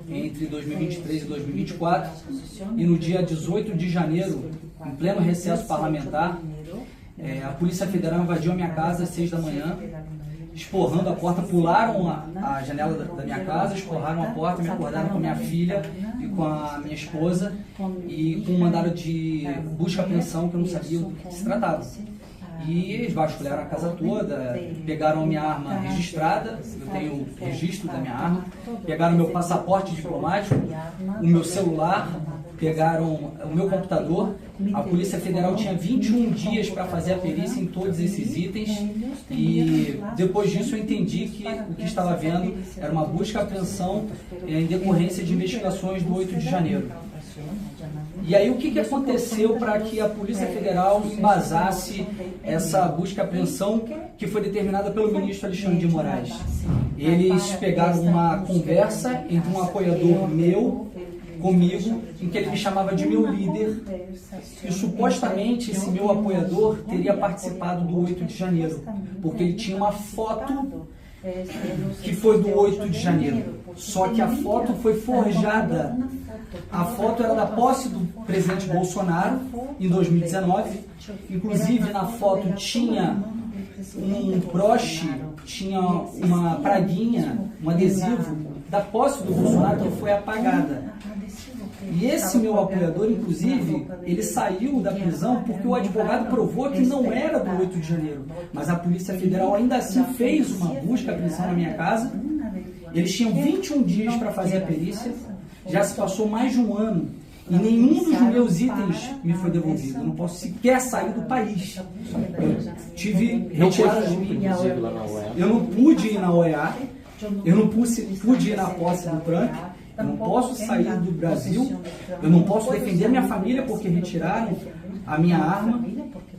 entre 2023 e 2024 e no dia 18 de janeiro, em pleno recesso parlamentar, a Polícia Federal invadiu a minha casa às 6 da manhã, esporrando a porta, pularam a janela da minha casa, esporraram a porta, me acordaram com a minha filha e com a minha esposa e com um mandado de busca e apreensão que eu não sabia do que se tratava. E eles vasculharam a casa toda, pegaram a minha arma registrada, eu tenho registro da minha arma, pegaram meu passaporte diplomático, o meu celular, pegaram o meu computador. A Polícia Federal tinha 21 dias para fazer a perícia em todos esses itens e depois disso eu entendi que o que estava havendo era uma busca e apreensão em decorrência de investigações do 8 de janeiro. E aí o que aconteceu para que a Polícia Federal embasasse essa busca e apreensão que foi determinada pelo ministro Alexandre de Moraes? Eles pegaram uma conversa entre um apoiador meu, comigo, em que ele me chamava de meu líder, e supostamente esse meu apoiador teria participado do 8 de janeiro, porque ele tinha uma foto que foi do 8 de janeiro, só que a foto foi forjada. A foto era da posse do presidente Bolsonaro em 2019, inclusive na foto tinha um broche, tinha uma praguinha, um adesivo da posse do Bolsonaro que foi apagada. E esse meu apoiador, inclusive, ele saiu da prisão porque o advogado provou que não era do 8 de janeiro. Mas a Polícia Federal ainda assim fez uma busca e apreensão na minha casa. Eles tinham 21 dias para fazer a perícia. Já se passou mais de um ano e nenhum dos meus itens me foi devolvido. Eu não posso sequer sair do país. Eu tive retirada de mim. Eu não pude ir na OEA. Eu não pude ir na posse do Trump. Eu não posso sair do Brasil, eu não posso defender a minha família porque retiraram a minha arma,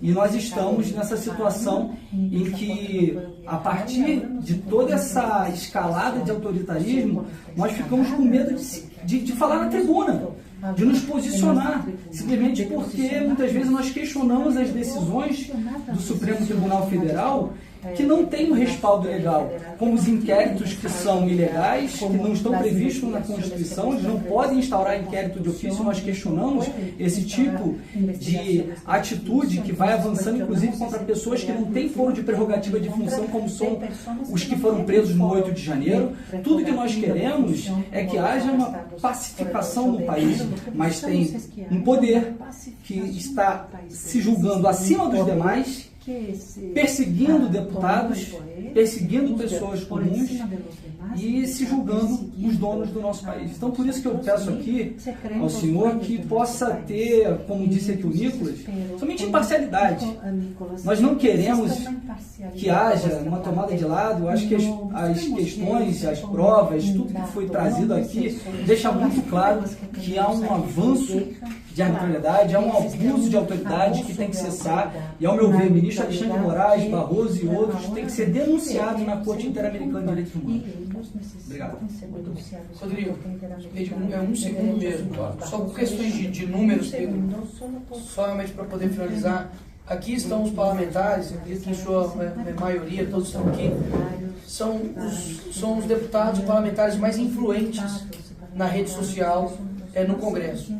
e nós estamos nessa situação em que, a partir de toda essa escalada de autoritarismo, nós ficamos com medo de falar na tribuna, de nos posicionar, simplesmente porque muitas vezes nós questionamos as decisões do Supremo Tribunal Federal que não tem um respaldo legal, como os inquéritos que são ilegais, que não estão previstos na Constituição, eles não podem instaurar inquérito de ofício. Nós questionamos esse tipo de atitude que vai avançando, inclusive, contra pessoas que não têm foro de prerrogativa de função, como são os que foram presos no 8 de janeiro. Tudo que nós queremos é que haja uma pacificação no país, mas tem um poder que está se julgando acima dos demais, perseguindo deputados, perseguindo pessoas comuns e se julgando os donos do nosso país. Então, por isso que eu peço aqui ao senhor que possa ter, como disse aqui o Nicolas, somente imparcialidade. Nós não queremos que haja uma tomada de lado. Eu acho que as questões, as provas, tudo que foi trazido aqui deixa muito claro que há um avanço de arbitrariedade, há um abuso de autoridade que tem que cessar, e ao meu ver, ministro Alexandre de Moraes, Barroso e outros têm que ser denunciados na Corte Interamericana de Direitos Humanos. Obrigado. Rodrigo, é um segundo mesmo, só por questões de números, Pedro, só realmente para poder finalizar. Aqui estão os parlamentares, acredito que em sua maioria, todos estão aqui, são os deputados parlamentares mais influentes na rede social, no Congresso.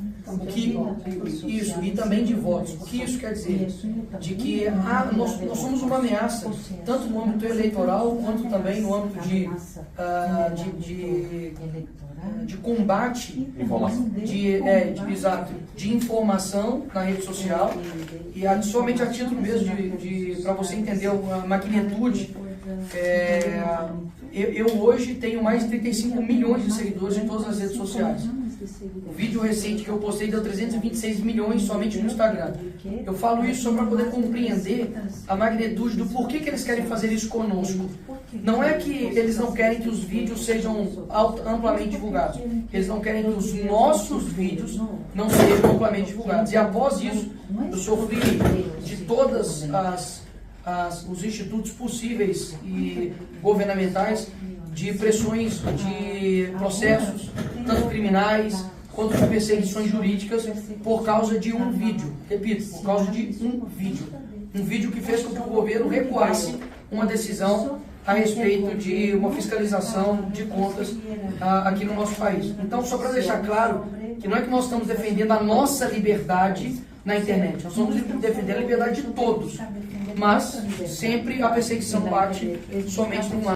Isso, e também de votos. O que isso quer dizer? De que nós somos uma ameaça, tanto no âmbito eleitoral, quanto também no âmbito de combate, de informação na rede social, e somente a título mesmo para você entender a magnitude. Eu hoje tenho mais de 35 milhões de seguidores em todas as redes sociais. O vídeo recente que eu postei deu 326 milhões somente no Instagram. Eu falo isso só para poder compreender a magnitude do porquê que eles querem fazer isso conosco. Não é que eles não querem que os vídeos sejam amplamente divulgados. Eles não querem que os nossos vídeos não sejam amplamente divulgados. E após isso, eu sofri de todas os institutos possíveis e governamentais, de pressões, de processos, tanto criminais quanto de perseguições jurídicas, por causa de um vídeo. Repito, por causa de um vídeo. Um vídeo que fez com que o governo recuasse uma decisão a respeito de uma fiscalização de contas aqui no nosso país. Então, só para deixar claro que não é que nós estamos defendendo a nossa liberdade na internet, nós estamos defendendo a liberdade de todos, mas sempre a perseguição parte somente de um lado.